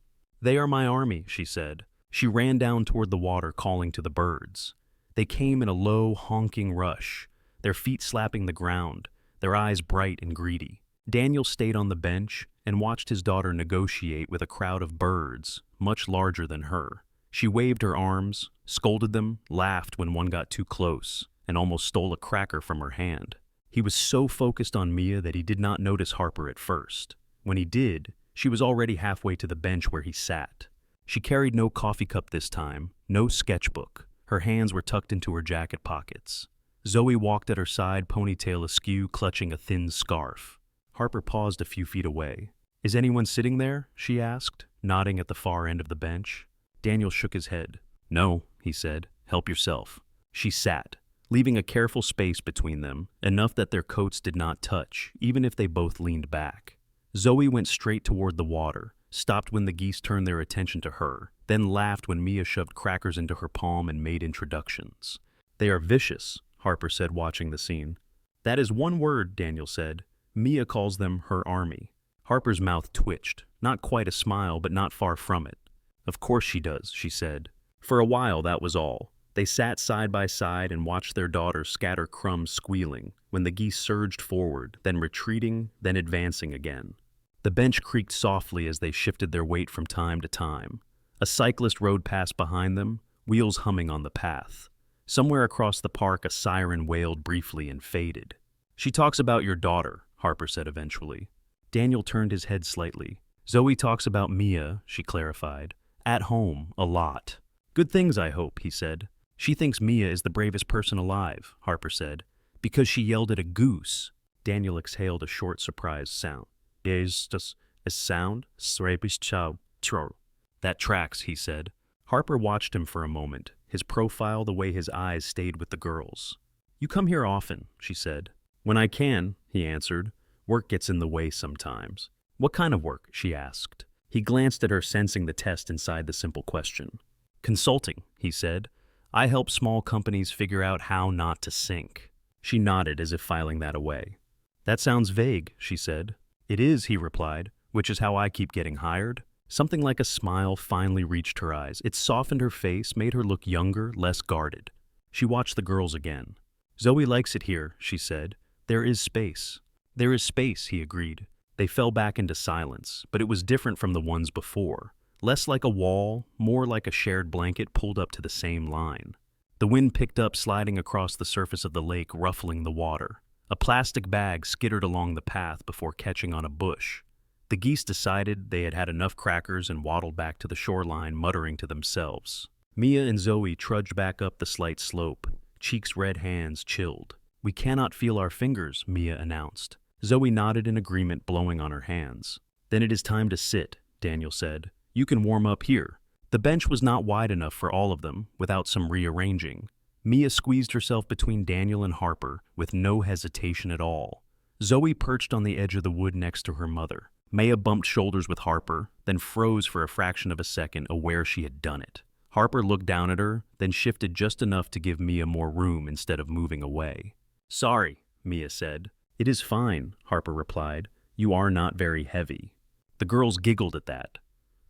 "They are my army," she said. She ran down toward the water, calling to the birds. They came in a low, honking rush, their feet slapping the ground, their eyes bright and greedy. Daniel stayed on the bench and watched his daughter negotiate with a crowd of birds, much larger than her. She waved her arms, scolded them, laughed when one got too close, and almost stole a cracker from her hand. He was so focused on Mia that he did not notice Harper at first. When he did, she was already halfway to the bench where he sat. She carried no coffee cup this time, no sketchbook. Her hands were tucked into her jacket pockets. Zoe walked at her side, ponytail askew, clutching a thin scarf. Harper paused a few feet away. "Is anyone sitting there?" she asked, nodding at the far end of the bench. Daniel shook his head. "No," he said. "Help yourself." She sat, leaving a careful space between them, enough that their coats did not touch, even if they both leaned back. Zoe went straight toward the water, stopped when the geese turned their attention to her, then laughed when Mia shoved crackers into her palm and made introductions. "They are vicious," Harper said, watching the scene. "That is one word," Daniel said. "Mia calls them her army." Harper's mouth twitched, not quite a smile, but not far from it. "Of course she does," she said. For a while, that was all. They sat side by side and watched their daughter scatter crumbs, squealing, when the geese surged forward, then retreating, then advancing again. The bench creaked softly as they shifted their weight from time to time. A cyclist rode past behind them, wheels humming on the path. Somewhere across the park, a siren wailed briefly and faded. "She talks about your daughter," Harper said eventually. Daniel turned his head slightly. "Zoe talks about Mia," she clarified. "At home, a lot." "Good things, I hope," he said. "She thinks Mia is the bravest person alive," Harper said, "because she yelled at a goose." Daniel exhaled a short, surprised sound. "Is das a sound? Srabisch chow." Tro. That tracks, he said. Harper watched him for a moment, his profile the way his eyes stayed with the girls. You come here often, she said. When I can, he answered. Work gets in the way sometimes. What kind of work? She asked. He glanced at her, sensing the test inside the simple question. Consulting, he said. I help small companies figure out how not to sink. She nodded as if filing that away. That sounds vague, she said. It is, he replied, which is how I keep getting hired. Something like a smile finally reached her eyes. It softened her face, made her look younger, less guarded. She watched the girls again. Zoe likes it here, she said. There is space. There is space, he agreed. They fell back into silence, but it was different from the ones before. Less like a wall, more like a shared blanket pulled up to the same line. The wind picked up, sliding across the surface of the lake, ruffling the water. A plastic bag skittered along the path before catching on a bush. The geese decided they had had enough crackers and waddled back to the shoreline, muttering to themselves. Mia and Zoe trudged back up the slight slope, cheeks red, hands chilled. We cannot feel our fingers, Mia announced. Zoe nodded in agreement, blowing on her hands. Then it is time to sit, Daniel said. You can warm up here. The bench was not wide enough for all of them, without some rearranging. Mia squeezed herself between Daniel and Harper, with no hesitation at all. Zoe perched on the edge of the wood next to her mother. Maya bumped shoulders with Harper, then froze for a fraction of a second, aware she had done it. Harper looked down at her, then shifted just enough to give Mia more room instead of moving away. Sorry, Mia said. It is fine, Harper replied. You are not very heavy. The girls giggled at that.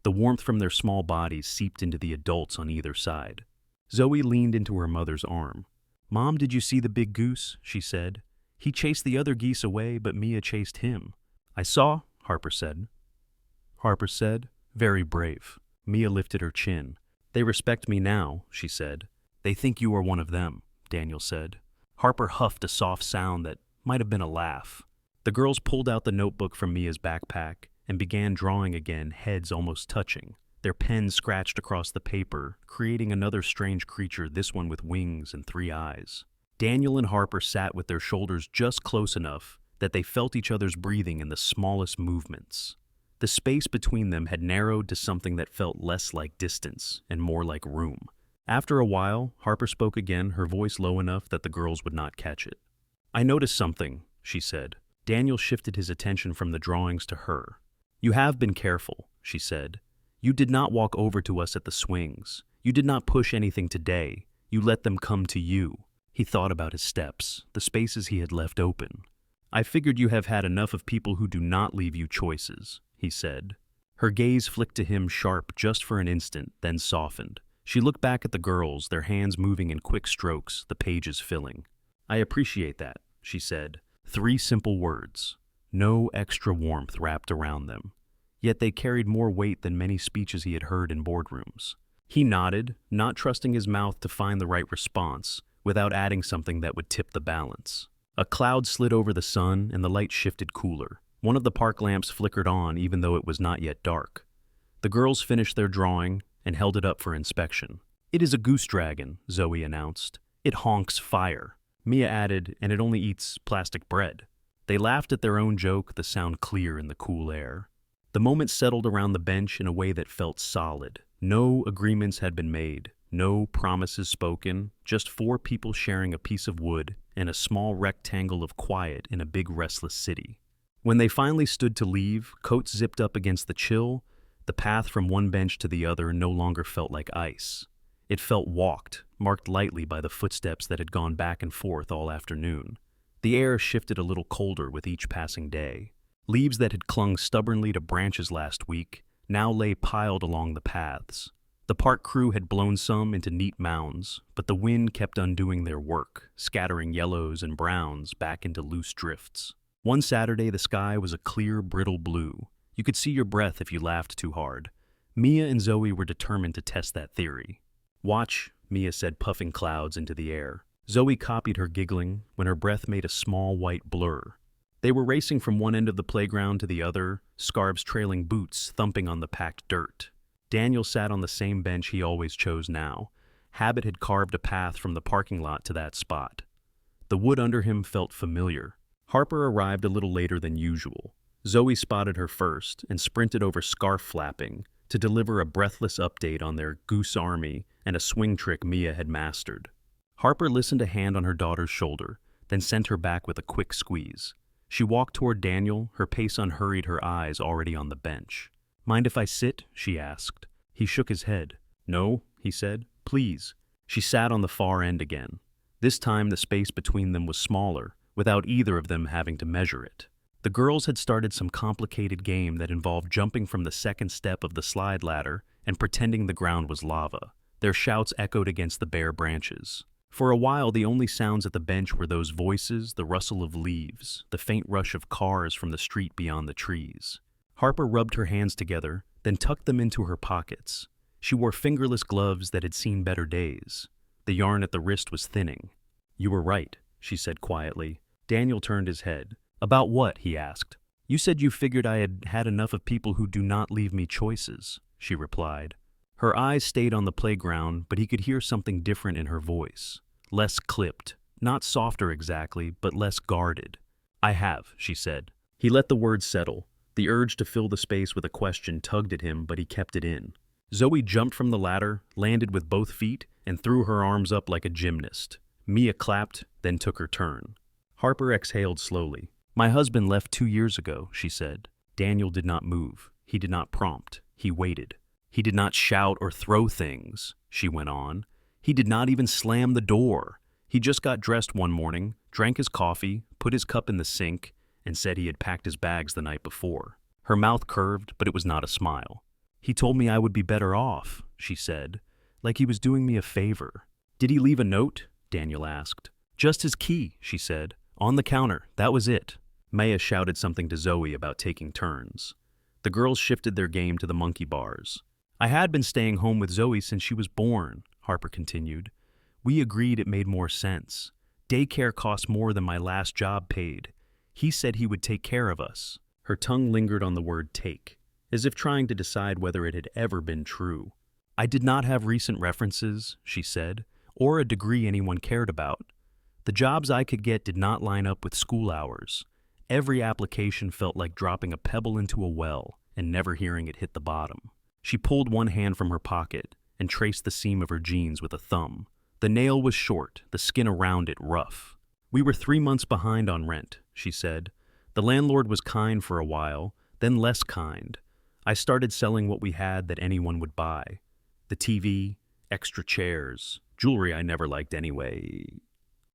The warmth from their small bodies seeped into the adults on either side. Zoe leaned into her mother's arm. Mom, did you see the big goose? She said. He chased the other geese away, but Mia chased him. I saw, Harper said. Harper said, very brave. Mia lifted her chin. They respect me now, she said. They think you are one of them, Daniel said. Harper huffed a soft sound that might have been a laugh. The girls pulled out the notebook from Mia's backpack and began drawing again, heads almost touching. Their pens scratched across the paper, creating another strange creature, this one with wings and 3 eyes. Daniel and Harper sat with their shoulders just close enough that they felt each other's breathing in the smallest movements. The space between them had narrowed to something that felt less like distance and more like room. After a while, Harper spoke again, her voice low enough that the girls would not catch it. I noticed something, she said. Daniel shifted his attention from the drawings to her. You have been careful, she said. You did not walk over to us at the swings. You did not push anything today. You let them come to you. He thought about his steps, the spaces he had left open. I figured you have had enough of people who do not leave you choices, he said. Her gaze flicked to him sharp just for an instant, then softened. She looked back at the girls, their hands moving in quick strokes, the pages filling. I appreciate that, she said. 3 simple words. No extra warmth wrapped around them. Yet they carried more weight than many speeches he had heard in boardrooms. He nodded, not trusting his mouth to find the right response, without adding something that would tip the balance. A cloud slid over the sun, and the light shifted cooler. One of the park lamps flickered on, even though it was not yet dark. The girls finished their drawing and held it up for inspection. It is a goose dragon, Zoe announced. It honks fire. Mia added, and it only eats plastic bread. They laughed at their own joke, the sound clear in the cool air. The moment settled around the bench in a way that felt solid. No agreements had been made, no promises spoken, just 4 people sharing a piece of wood and a small rectangle of quiet in a big restless city. When they finally stood to leave, coats zipped up against the chill. The path from one bench to the other no longer felt like ice. It felt walked, marked lightly by the footsteps that had gone back and forth all afternoon. The air shifted a little colder with each passing day. Leaves that had clung stubbornly to branches last week now lay piled along the paths. The park crew had blown some into neat mounds, but the wind kept undoing their work, scattering yellows and browns back into loose drifts. One Saturday, the sky was a clear, brittle blue. You could see your breath if you laughed too hard. Mia and Zoe were determined to test that theory. Watch, Mia said, puffing clouds into the air. Zoe copied her, giggling, when her breath made a small white blur. They were racing from one end of the playground to the other, scarves trailing boots thumping on the packed dirt. Daniel sat on the same bench he always chose now. Habit had carved a path from the parking lot to that spot. The wood under him felt familiar. Harper arrived a little later than usual. Zoe spotted her first and sprinted over, scarf flapping, to deliver a breathless update on their goose army and a swing trick Mia had mastered. Harper listened a hand on her daughter's shoulder, then sent her back with a quick squeeze. She walked toward Daniel, her pace unhurried, her eyes already on the bench. "Mind if I sit?" she asked. He shook his head. "No," he said. "Please." She sat on the far end again. This time the space between them was smaller, without either of them having to measure it. The girls had started some complicated game that involved jumping from the second step of the slide ladder and pretending the ground was lava. Their shouts echoed against the bare branches. For a while, the only sounds at the bench were those voices, the rustle of leaves, the faint rush of cars from the street beyond the trees. Harper rubbed her hands together, then tucked them into her pockets. She wore fingerless gloves that had seen better days. The yarn at the wrist was thinning. "You were right," she said quietly. Daniel turned his head. "About what?" he asked. "You said you figured I had had enough of people who do not leave me choices," she replied. Her eyes stayed on the playground, but he could hear something different in her voice. Less clipped, not softer exactly, but less guarded. "I have," she said. He let the words settle. The urge to fill the space with a question tugged at him, but he kept it in. Zoe jumped from the ladder, landed with both feet, and threw her arms up like a gymnast. Mia clapped, then took her turn. Harper exhaled slowly. "My husband left 2 years ago," she said. Daniel did not move. He did not prompt. He waited. "He did not shout or throw things," she went on. "He did not even slam the door. He just got dressed one morning, drank his coffee, put his cup in the sink, and said he had packed his bags the night before." Her mouth curved, but it was not a smile. "He told me I would be better off," she said, "like he was doing me a favor." "Did he leave a note?" Daniel asked. "Just his key," she said. "On the counter, that was it." Maya shouted something to Zoe about taking turns. The girls shifted their game to the monkey bars. "I had been staying home with Zoe since she was born," Harper continued. "We agreed it made more sense. Daycare cost more than my last job paid. He said he would take care of us." Her tongue lingered on the word take, as if trying to decide whether it had ever been true. "I did not have recent references," she said, "or a degree anyone cared about. The jobs I could get did not line up with school hours. Every application felt like dropping a pebble into a well and never hearing it hit the bottom." She pulled one hand from her pocket and traced the seam of her jeans with a thumb. The nail was short, the skin around it rough. "We were 3 months behind on rent," she said. "The landlord was kind for a while, then less kind. I started selling what we had that anyone would buy. The TV, extra chairs, jewelry I never liked anyway."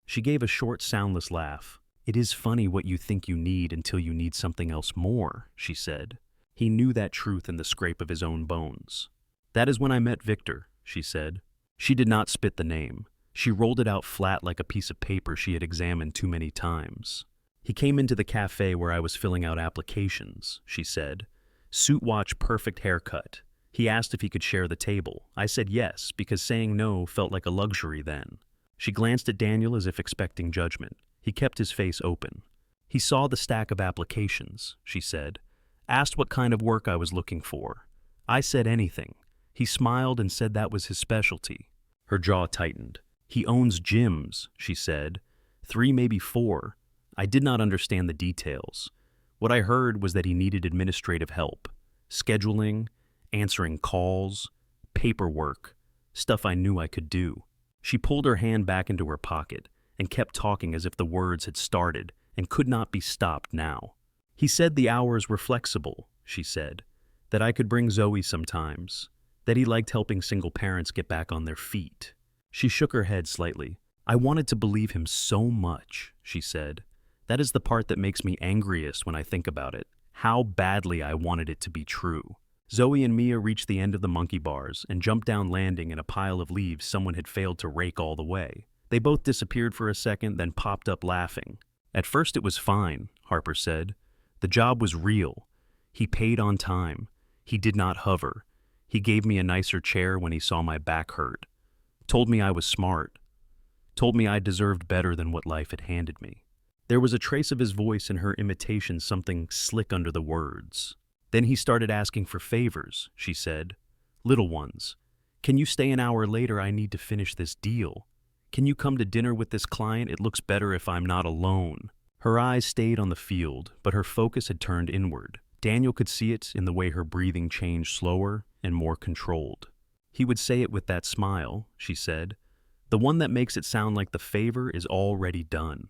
She gave a short, soundless laugh. "It is funny what you think you need until you need something else more," she said. He knew that truth in the scrape of his own bones. "That is when I met Victor," she said. She did not spit the name. She rolled it out flat like a piece of paper she had examined too many times. "He came into the cafe where I was filling out applications," she said. "Suit watch, perfect haircut. He asked if he could share the table. I said yes, because saying no felt like a luxury then." She glanced at Daniel as if expecting judgment. He kept his face open. "He saw the stack of applications," she said. "Asked what kind of work I was looking for. I said anything. He smiled and said that was his specialty." Her jaw tightened. "He owns gyms," she said. 3, maybe 4. I did not understand the details. What I heard was that he needed administrative help. Scheduling, answering calls, paperwork, stuff I knew I could do. She pulled her hand back into her pocket and kept talking as if the words had started and could not be stopped now. "He said the hours were flexible," she said, "that I could bring Zoe sometimes, that he liked helping single parents get back on their feet." She shook her head slightly. "I wanted to believe him so much," she said. "That is the part that makes me angriest when I think about it. How badly I wanted it to be true." Zoe and Mia reached the end of the monkey bars and jumped down landing in a pile of leaves someone had failed to rake all the way. They both disappeared for a second, then popped up laughing. "At first it was fine," Harper said. "The job was real. He paid on time. He did not hover. He gave me a nicer chair when he saw my back hurt. Told me I was smart. Told me I deserved better than what life had handed me." There was a trace of his voice in her imitation, something slick under the words. "Then he started asking for favors," she said. "Little ones. Can you stay an hour later? I need to finish this deal. Can you come to dinner with this client? It looks better if I'm not alone." Her eyes stayed on the field, but her focus had turned inward. Daniel could see it in the way her breathing changed slower and more controlled. He would say it with that smile, she said, the one that makes it sound like the favor is already done.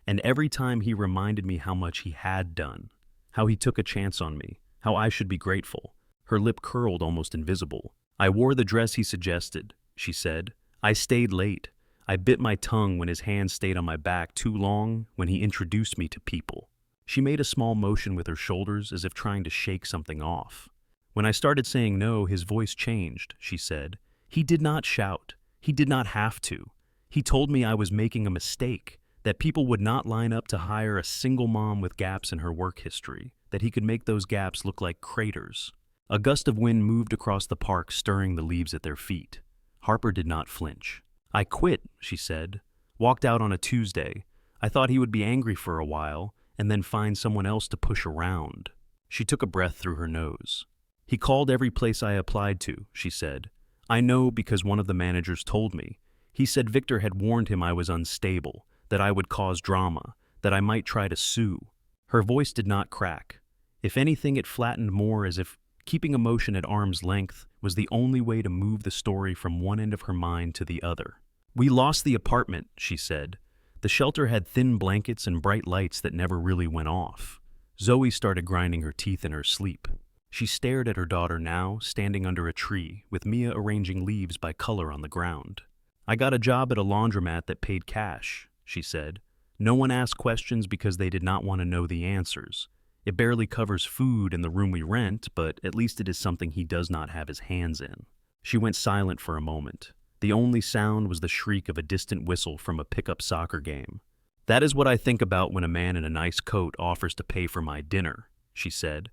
And every time he reminded me how much he had done, how he took a chance on me, how I should be grateful. Her lip curled almost invisible. I wore the dress he suggested, she said. I stayed late. I bit my tongue when his hand stayed on my back too long when he introduced me to people. She made a small motion with her shoulders as if trying to shake something off. When I started saying no, his voice changed, she said. He did not shout. He did not have to. He told me I was making a mistake, that people would not line up to hire a single mom with gaps in her work history, that he could make those gaps look like craters. A gust of wind moved across the park, stirring the leaves at their feet. Harper did not flinch. I quit, she said. Walked out on a Tuesday. I thought he would be angry for a while, and then find someone else to push around. She took a breath through her nose. He called every place I applied to, she said. I know because one of the managers told me. He said Victor had warned him I was unstable, that I would cause drama, that I might try to sue. Her voice did not crack. If anything, it flattened more, as if keeping emotion at arm's length was the only way to move the story from one end of her mind to the other. We lost the apartment, she said. The shelter had thin blankets and bright lights that never really went off. Zoe started grinding her teeth in her sleep. She stared at her daughter now, standing under a tree, with Mia arranging leaves by color on the ground. I got a job at a laundromat that paid cash, she said. No one asked questions because they did not want to know the answers. It barely covers food in the room we rent, but at least it is something he does not have his hands in. She went silent for a moment. The only sound was the shriek of a distant whistle from a pickup soccer game. That is what I think about when a man in a nice coat offers to pay for my dinner, she said,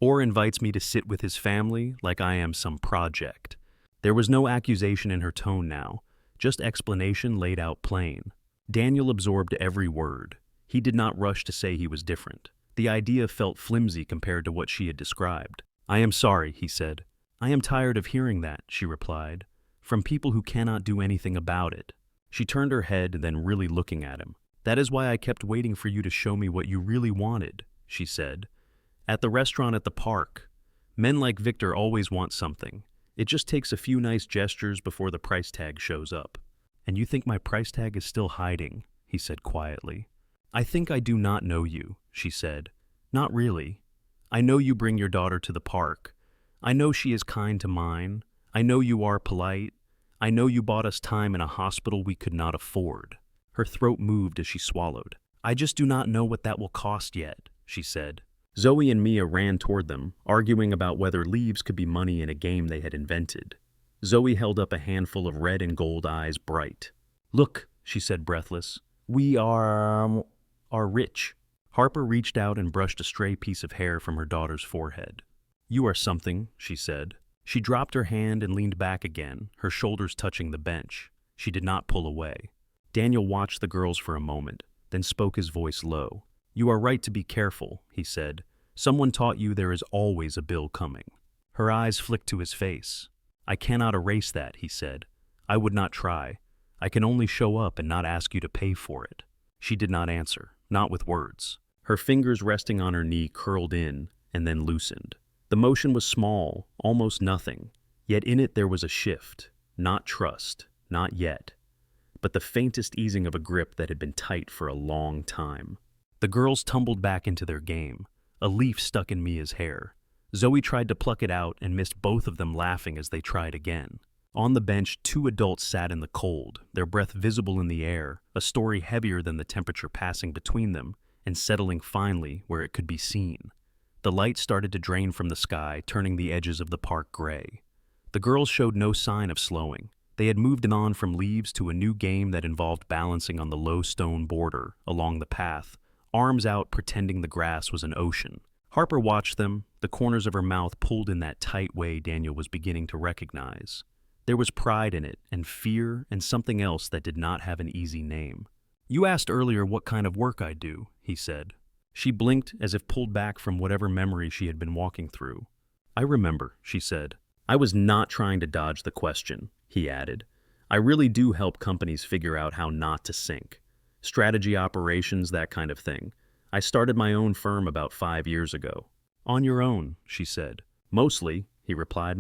or invites me to sit with his family like I am some project. There was no accusation in her tone now, just explanation laid out plain. Daniel absorbed every word. He did not rush to say he was different. The idea felt flimsy compared to what she had described. I am sorry, he said. I am tired of hearing that, she replied, from people who cannot do anything about it. She turned her head, then really looking at him. That is why I kept waiting for you to show me what you really wanted, she said. At the restaurant at the park, men like Victor always want something. It just takes a few nice gestures before the price tag shows up. And you think my price tag is still hiding, he said quietly. I think I do not know you, she said. Not really. I know you bring your daughter to the park. I know she is kind to mine. I know you are polite. I know you bought us time in a hospital we could not afford. Her throat moved as she swallowed. I just do not know what that will cost yet, she said. Zoe and Mia ran toward them, arguing about whether leaves could be money in a game they had invented. Zoe held up a handful of red and gold eyes bright. Look, she said breathless. We are rich. Harper reached out and brushed a stray piece of hair from her daughter's forehead. You are something, she said. She dropped her hand and leaned back again, her shoulders touching the bench. She did not pull away. Daniel watched the girls for a moment, then spoke, his voice low. You are right to be careful, he said. Someone taught you there is always a bill coming. Her eyes flicked to his face. I cannot erase that, he said. I would not try. I can only show up and not ask you to pay for it. She did not answer, not with words. Her fingers resting on her knee curled in and then loosened. The motion was small, almost nothing, yet in it there was a shift, not trust, not yet, but the faintest easing of a grip that had been tight for a long time. The girls tumbled back into their game. A leaf stuck in Mia's hair. Zoe tried to pluck it out and missed, both of them laughing as they tried again. On the bench, two adults sat in the cold, their breath visible in the air, a story heavier than the temperature passing between them and settling finally where it could be seen. The light started to drain from the sky, turning the edges of the park gray. The girls showed no sign of slowing. They had moved on from leaves to a new game that involved balancing on the low stone border along the path, arms out pretending the grass was an ocean. Harper watched them, the corners of her mouth pulled in that tight way Daniel was beginning to recognize. There was pride in it, and fear, and something else that did not have an easy name. You asked earlier what kind of work I do, he said. She blinked as if pulled back from whatever memory she had been walking through. I remember, she said. I was not trying to dodge the question, he added. I really do help companies figure out how not to sink. Strategy, operations, that kind of thing. I started my own firm about 5 years ago. On your own, she said. Mostly, he replied.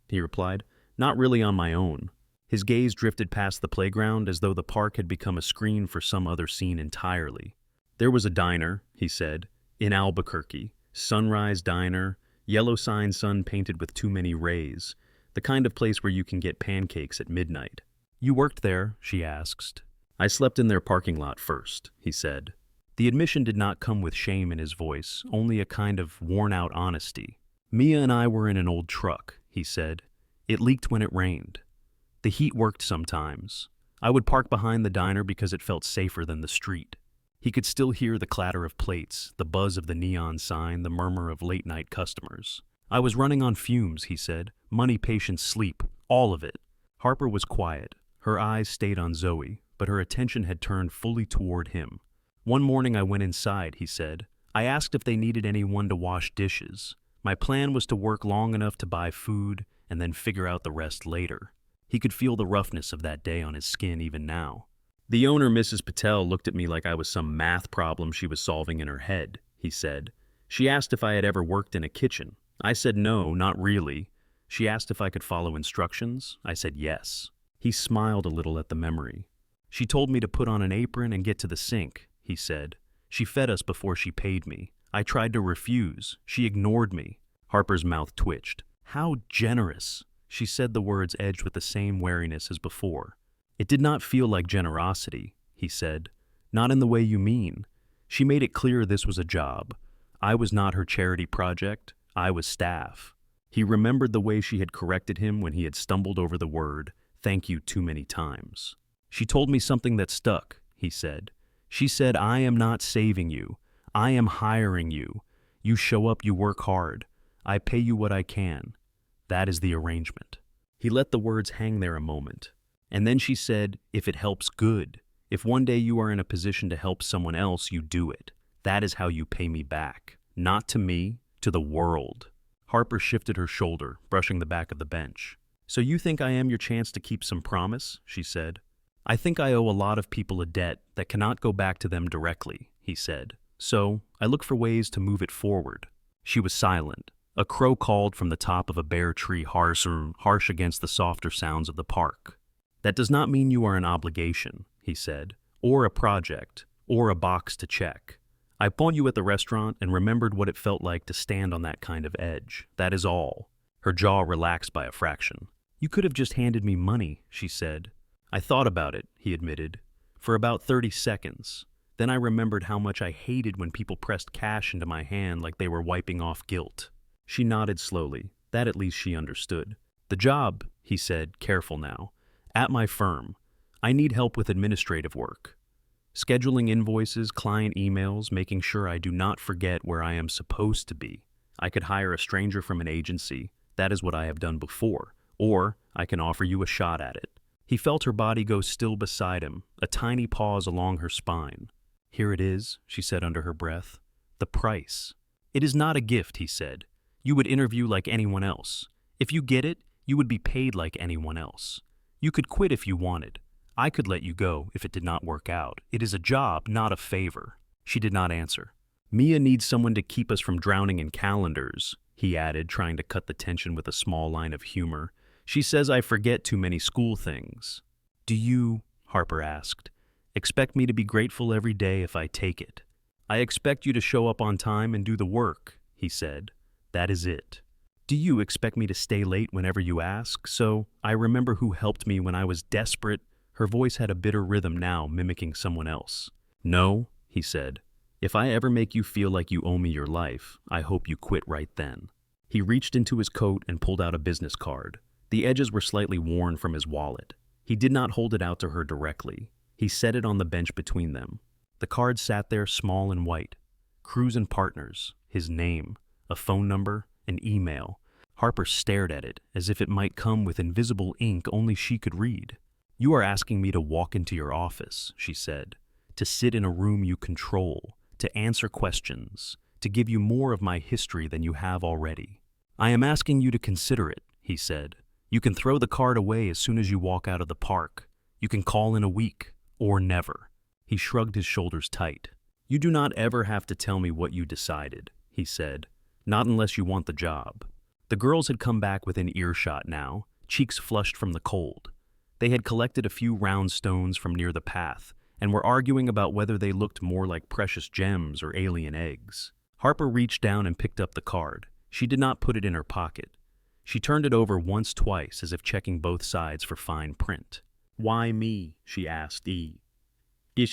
He replied, not really on my own. His gaze drifted past the playground as though the park had become a screen for some other scene entirely. There was a diner, he said, in Albuquerque. Sunrise Diner, yellow sign painted with too many rays. The kind of place where you can get pancakes at midnight. You worked there, she asked. I slept in their parking lot first, he said. The admission did not come with shame in his voice, only a kind of worn-out honesty. Mia and I were in an old truck, he said. It leaked when it rained. The heat worked sometimes. I would park behind the diner because it felt safer than the street. He could still hear the clatter of plates, the buzz of the neon sign, the murmur of late-night customers. I was running on fumes, he said. Money, patience, sleep. All of it. Harper was quiet. Her eyes stayed on Zoe, but her attention had turned fully toward him. One morning I went inside, he said. I asked if they needed anyone to wash dishes. My plan was to work long enough to buy food and then figure out the rest later. He could feel the roughness of that day on his skin even now. The owner, Mrs. Patel, looked at me like I was some math problem she was solving in her head, he said. She asked if I had ever worked in a kitchen. I said no, not really. She asked if I could follow instructions. I said yes. He smiled a little at the memory. She told me to put on an apron and get to the sink, he said. She fed us before she paid me. I tried to refuse. She ignored me. Harper's mouth twitched. How generous! She said the words edged with the same wariness as before. It did not feel like generosity, he said. Not in the way you mean. She made it clear this was a job. I was not her charity project. I was staff. He remembered the way she had corrected him when he had stumbled over the word, thank you, too many times. She told me something that stuck, he said. She said, I am not saving you. I am hiring you. You show up, you work hard. I pay you what I can. That is the arrangement. He let the words hang there a moment. And then she said, if it helps, good. If one day you are in a position to help someone else, you do it. That is how you pay me back. Not to me, to the world. Harper shifted her shoulder, brushing the back of the bench. So you think I am your chance to keep some promise? She said. I think I owe a lot of people a debt that cannot go back to them directly, he said. So I look for ways to move it forward. She was silent. A crow called from the top of a bare tree, harsh against the softer sounds of the park. That does not mean you are an obligation, he said, or a project, or a box to check. I bought you at the restaurant and remembered what it felt like to stand on that kind of edge. That is all. Her jaw relaxed by a fraction. You could have just handed me money, she said. I thought about it, he admitted, for about 30 seconds. Then I remembered how much I hated when people pressed cash into my hand like they were wiping off guilt. She nodded slowly. That at least she understood. The job, he said, careful now. At my firm. I need help with administrative work. Scheduling invoices, client emails, making sure I do not forget where I am supposed to be. I could hire a stranger from an agency. That is what I have done before. Or I can offer you a shot at it. He felt her body go still beside him, a tiny pause along her spine. Here it is, she said under her breath. The price. It is not a gift, he said. You would interview like anyone else. If you get it, you would be paid like anyone else. You could quit if you wanted. I could let you go if it did not work out. It is a job, not a favor. She did not answer. Mia needs someone to keep us from drowning in calendars, he added, trying to cut the tension with a small line of humor. She says I forget too many school things. Do you, Harper asked, expect me to be grateful every day if I take it? I expect you to show up on time and do the work, he said. That is it. Do you expect me to stay late whenever you ask? So I remember who helped me when I was desperate. Her voice had a bitter rhythm now, mimicking someone else. No, he said. If I ever make you feel like you owe me your life, I hope you quit right then. He reached into his coat and pulled out a business card. The edges were slightly worn from his wallet. He did not hold it out to her directly. He set it on the bench between them. The card sat there small and white. Cruz and Partners, his name, a phone number, an email. Harper stared at it as if it might come with invisible ink only she could read. You are asking me to walk into your office, she said, to sit in a room you control, to answer questions, to give you more of my history than you have already. I am asking you to consider it, he said. You can throw the card away as soon as you walk out of the park. You can call in a week, or never. He shrugged his shoulders tight. You do not ever have to tell me what you decided, he said, not unless you want the job. The girls had come back within earshot now, cheeks flushed from the cold. They had collected a few round stones from near the path and were arguing about whether they looked more like precious gems or alien eggs. Harper reached down and picked up the card. She did not put it in her pocket. She turned it over once, twice, as if checking both sides for fine print. "Why me?" she asked E. He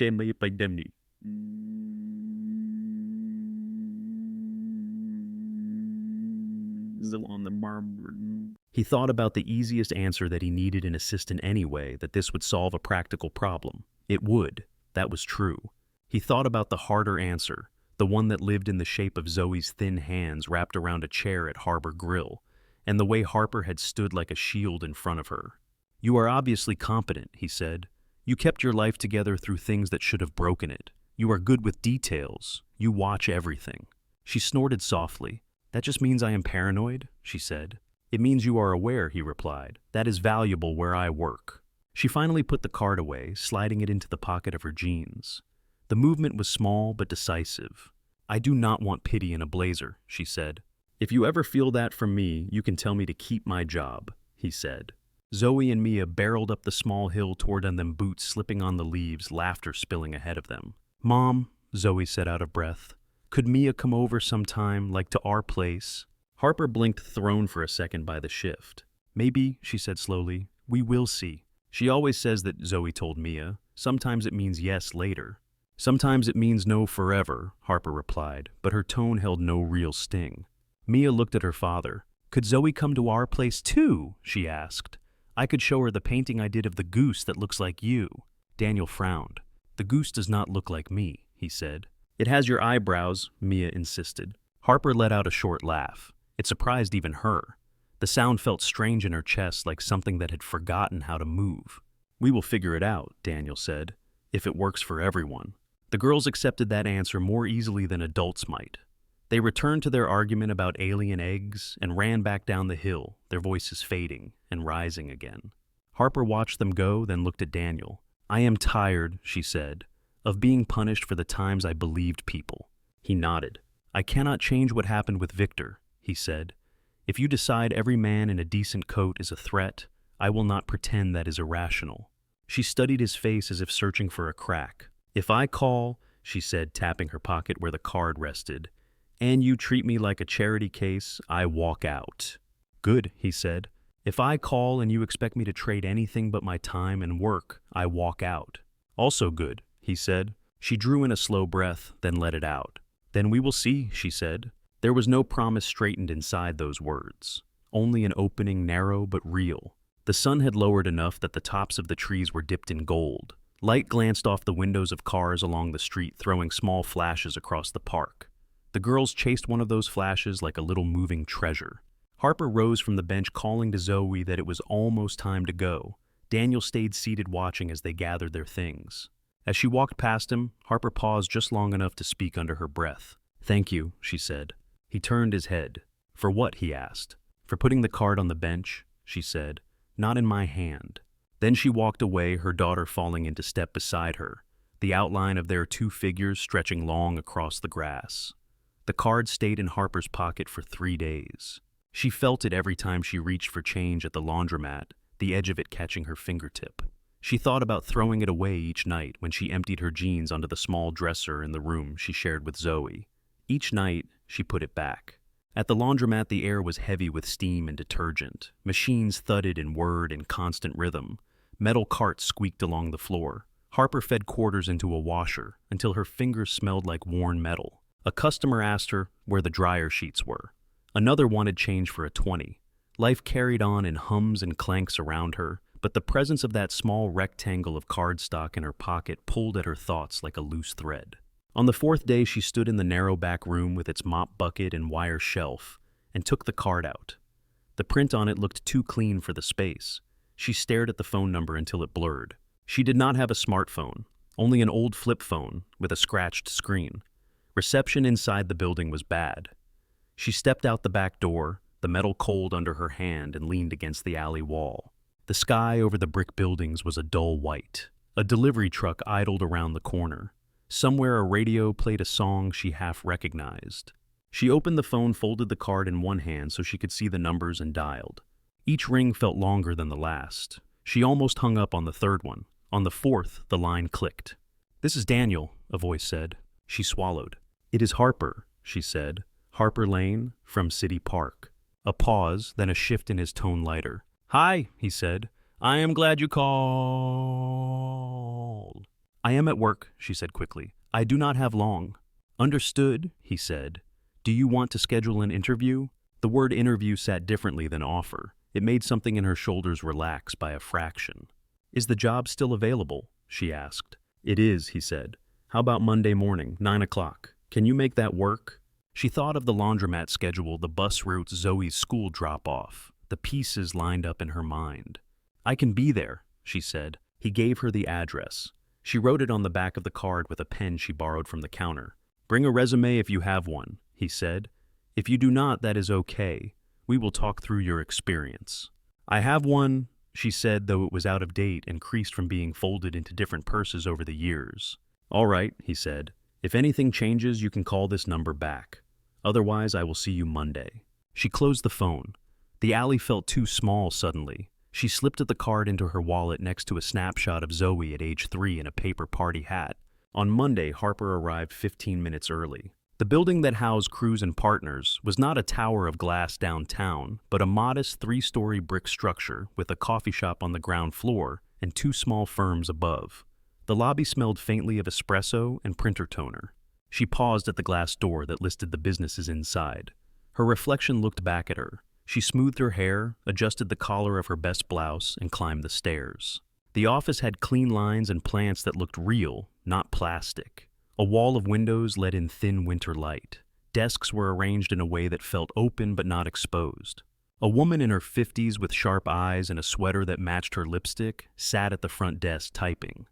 thought about the easiest answer, that he needed an assistant anyway, that this would solve a practical problem. It would. That was true. He thought about the harder answer, the one that lived in the shape of Zoe's thin hands wrapped around a chair at Harbor Grill, and the way Harper had stood like a shield in front of her. "You are obviously competent," he said. "You kept your life together through things that should have broken it. You are good with details. You watch everything." She snorted softly. "That just means I am paranoid," she said. "It means you are aware," he replied. "That is valuable where I work." She finally put the card away, sliding it into the pocket of her jeans. The movement was small but decisive. "I do not want pity in a blazer," she said. "If you ever feel that from me, you can tell me to keep my job," he said. Zoe and Mia barreled up the small hill toward them, boots slipping on the leaves, laughter spilling ahead of them. "Mom," Zoe said out of breath, "could Mia come over sometime, like to our place?" Harper blinked, thrown for a second by the shift. "Maybe," she said slowly. "We will see." "She always says that," Zoe told Mia. "Sometimes it means yes later." "Sometimes it means no forever," Harper replied, but her tone held no real sting. Mia looked at her father. "Could Zoe come to our place too?" she asked. "I could show her the painting I did of the goose that looks like you." Daniel frowned. "The goose does not look like me," he said. "It has your eyebrows," Mia insisted. Harper let out a short laugh. It surprised even her. The sound felt strange in her chest, like something that had forgotten how to move. "We will figure it out," Daniel said, "if it works for everyone." The girls accepted that answer more easily than adults might. They returned to their argument about alien eggs and ran back down the hill, their voices fading and rising again. Harper watched them go, then looked at Daniel. "I am tired," she said, "of being punished for the times I believed people." He nodded. "I cannot change what happened with Victor," he said. "If you decide every man in a decent coat is a threat, I will not pretend that is irrational." She studied his face as if searching for a crack. "If I call," she said, tapping her pocket where the card rested, "and you treat me like a charity case, I walk out." "Good," he said. "If I call and you expect me to trade anything but my time and work, I walk out." "Also good," he said. She drew in a slow breath, then let it out. "Then we will see," she said. There was no promise straightened inside those words, only an opening, narrow but real. The sun had lowered enough that the tops of the trees were dipped in gold. Light glanced off the windows of cars along the street, throwing small flashes across the park. The girls chased one of those flashes like a little moving treasure. Harper rose from the bench, calling to Zoe that it was almost time to go. Daniel stayed seated, watching as they gathered their things. As she walked past him, Harper paused just long enough to speak under her breath. "Thank you," she said. He turned his head. "For what?" he asked. "For putting the card on the bench," she said. "Not in my hand." Then she walked away, her daughter falling into step beside her, the outline of their two figures stretching long across the grass. The card stayed in Harper's pocket for 3 days. She felt it every time she reached for change at the laundromat, the edge of it catching her fingertip. She thought about throwing it away each night when she emptied her jeans onto the small dresser in the room she shared with Zoe. Each night, she put it back. At the laundromat, the air was heavy with steam and detergent. Machines thudded and whirred in constant rhythm. Metal carts squeaked along the floor. Harper fed quarters into a washer until her fingers smelled like worn metal. A customer asked her where the dryer sheets were. Another wanted change for a 20. Life carried on in hums and clanks around her, but the presence of that small rectangle of cardstock in her pocket pulled at her thoughts like a loose thread. On the 4th day, she stood in the narrow back room with its mop bucket and wire shelf and took the card out. The print on it looked too clean for the space. She stared at the phone number until it blurred. She did not have a smartphone, only an old flip phone with a scratched screen. Reception inside the building was bad. She stepped out the back door, the metal cold under her hand, and leaned against the alley wall. The sky over the brick buildings was a dull white. A delivery truck idled around the corner. Somewhere a radio played a song she half recognized. She opened the phone, folded the card in one hand so she could see the numbers, and dialed. Each ring felt longer than the last. She almost hung up on the third one. On the fourth, the line clicked. "This is Daniel," a voice said. She swallowed. "It is Harper," she said. "Harper Lane, from City Park." A pause, then a shift in his tone, lighter. "Hi," he said. "I am glad you called." "I am at work," she said quickly. "I do not have long." "Understood," he said. "Do you want to schedule an interview?" The word interview sat differently than offer. It made something in her shoulders relax by a fraction. "Is the job still available?" she asked. "It is," he said. "How about Monday morning, 9 o'clock? Can you make that work?" She thought of the laundromat schedule, the bus routes, Zoe's school drop-off. The pieces lined up in her mind. "I can be there," she said. He gave her the address. She wrote it on the back of the card with a pen she borrowed from the counter. "Bring a resume if you have one," he said. "If you do not, that is okay. We will talk through your experience." "I have one," she said, though it was out of date and creased from being folded into different purses over the years. "All right," he said. "If anything changes, you can call this number back. Otherwise, I will see you Monday." She closed the phone. The alley felt too small suddenly. She slipped the card into her wallet next to a snapshot of Zoe at age 3 in a paper party hat. On Monday, Harper arrived 15 minutes early. The building that housed Cruz and Partners was not a tower of glass downtown, but a modest 3-story brick structure with a coffee shop on the ground floor and 2 small firms above. The lobby smelled faintly of espresso and printer toner. She paused at the glass door that listed the businesses inside. Her reflection looked back at her. She smoothed her hair, adjusted the collar of her best blouse, and climbed the stairs. The office had clean lines and plants that looked real, not plastic. A wall of windows let in thin winter light. Desks were arranged in a way that felt open but not exposed. A woman in her 50s with sharp eyes and a sweater that matched her lipstick sat at the front desk typing.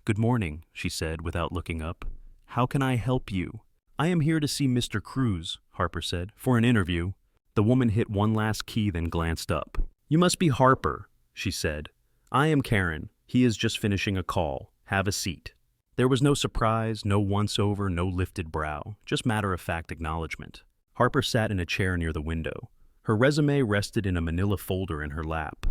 "Good morning," she said without looking up. "How can I help you?" "I am here to see Mr. Cruz," Harper said, "for an interview." The woman hit one last key, then glanced up. "You must be Harper," she said. "I am Karen. He is just finishing a call. Have a seat." There was no surprise, no once-over, no lifted brow, just matter-of-fact acknowledgement. Harper sat in a chair near the window. Her resume rested in a manila folder in her lap.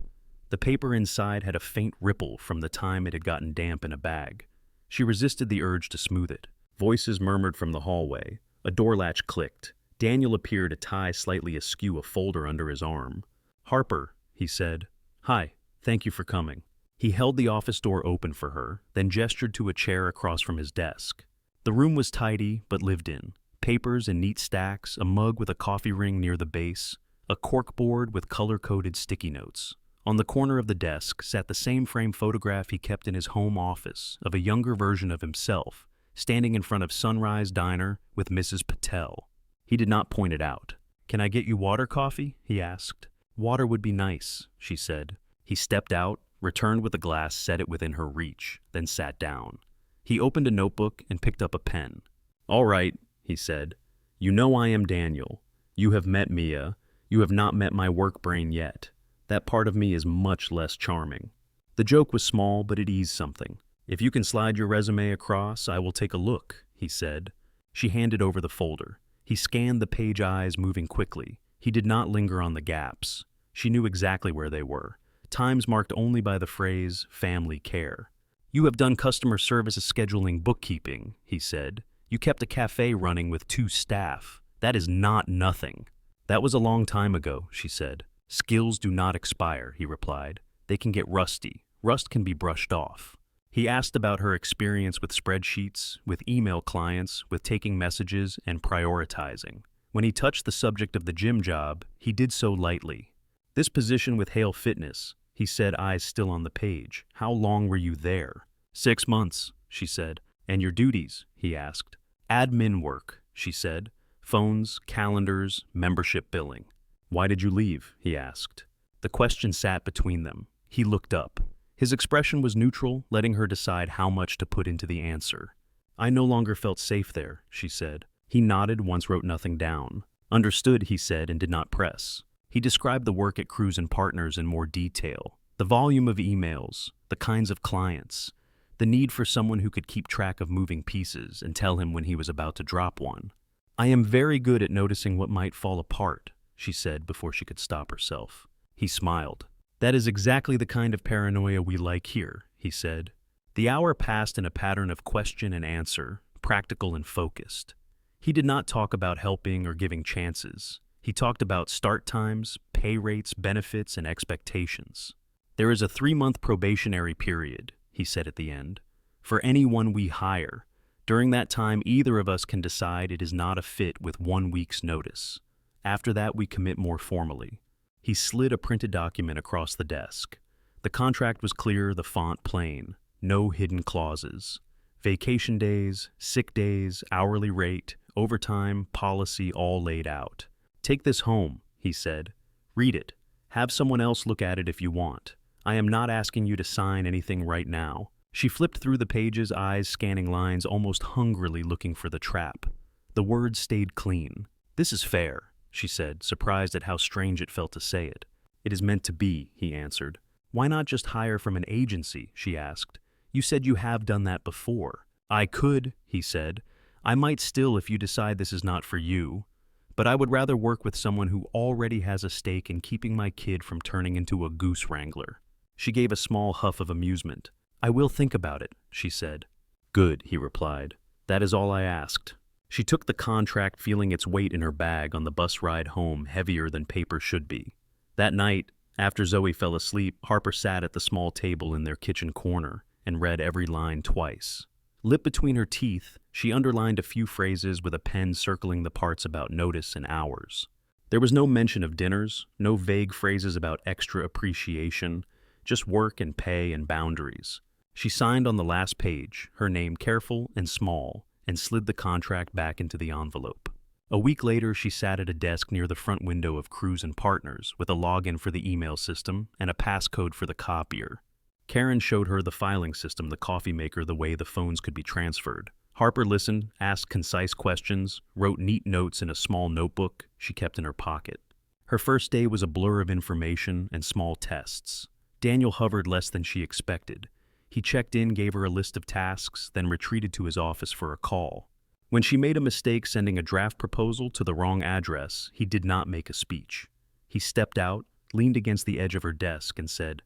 The paper inside had a faint ripple from the time it had gotten damp in a bag. She resisted the urge to smooth it. Voices murmured from the hallway. A door latch clicked. Daniel appeared, a tie slightly askew, a folder under his arm. "Harper," he said. "Hi, thank you for coming." He held the office door open for her, then gestured to a chair across from his desk. The room was tidy, but lived in. Papers in neat stacks, a mug with a coffee ring near the base, a corkboard with color-coded sticky notes. On the corner of the desk sat the same frame photograph he kept in his home office of a younger version of himself, standing in front of Sunrise Diner with Mrs. Patel. He did not point it out. "Can I get you water, coffee?" he asked. "Water would be nice," she said. He stepped out, returned with a glass, set it within her reach, then sat down. He opened a notebook and picked up a pen. "All right," he said. "You know I am Daniel. You have met Mia. You have not met my work brain yet. That part of me is much less charming." The joke was small, but it eased something. "If you can slide your resume across, I will take a look," he said. She handed over the folder. He scanned the page, eyes moving quickly. He did not linger on the gaps. She knew exactly where they were. Times marked only by the phrase, family care. "You have done customer service, scheduling, bookkeeping," he said. "You kept a cafe running with 2 staff. That is not nothing." "That was a long time ago," she said. "Skills do not expire," he replied. "They can get rusty. Rust can be brushed off." He asked about her experience with spreadsheets, with email clients, with taking messages, and prioritizing. When he touched the subject of the gym job, he did so lightly. "This position with Hale Fitness," he said, eyes still on the page. "How long were you there?" 6 months, she said. "And your duties?" he asked. "Admin work," she said. "Phones, calendars, membership billing." "Why did you leave?" he asked. The question sat between them. He looked up. His expression was neutral, letting her decide how much to put into the answer. "I no longer felt safe there," she said. He nodded, once wrote nothing down. "Understood," he said, and did not press. He described the work at Cruz and Partners in more detail. The volume of emails, the kinds of clients, the need for someone who could keep track of moving pieces and tell him when he was about to drop one. I am very good at noticing what might fall apart, she said before she could stop herself. He smiled. That is exactly the kind of paranoia we like here, he said. The hour passed in a pattern of question and answer, practical and focused. He did not talk about helping or giving chances. He talked about start times, pay rates, benefits, and expectations. There is a 3-month probationary period, he said at the end, for anyone we hire. During that time, either of us can decide it is not a fit with 1 week's notice. After that, we commit more formally. He slid a printed document across the desk. The contract was clear, the font plain. No hidden clauses. Vacation days, sick days, hourly rate, overtime, policy all laid out. Take this home, he said. Read it. Have someone else look at it if you want. I am not asking you to sign anything right now. She flipped through the pages, eyes scanning lines, almost hungrily looking for the trap. The words stayed clean. This is fair, she said, surprised at how strange it felt to say it. It is meant to be, he answered. Why not just hire from an agency, she asked. You said you have done that before. I could, he said. I might still if you decide this is not for you. But I would rather work with someone who already has a stake in keeping my kid from turning into a goose wrangler. She gave a small huff of amusement. I will think about it, she said. Good, he replied. That is all I asked. She took the contract, feeling its weight in her bag on the bus ride home, heavier than paper should be. That night, after Zoe fell asleep, Harper sat at the small table in their kitchen corner and read every line twice. Lip between her teeth, she underlined a few phrases with a pen, circling the parts about notice and hours. There was no mention of dinners, no vague phrases about extra appreciation, just work and pay and boundaries. She signed on the last page, her name careful and small, and slid the contract back into the envelope. A week later, she sat at a desk near the front window of Cruz & Partners with a login for the email system and a passcode for the copier. Karen showed her the filing system, the coffee maker, the way the phones could be transferred. Harper listened, asked concise questions, wrote neat notes in a small notebook she kept in her pocket. Her first day was a blur of information and small tests. Daniel hovered less than she expected. He checked in, gave her a list of tasks, then retreated to his office for a call. When she made a mistake sending a draft proposal to the wrong address, he did not make a speech. He stepped out, leaned against the edge of her desk, and said,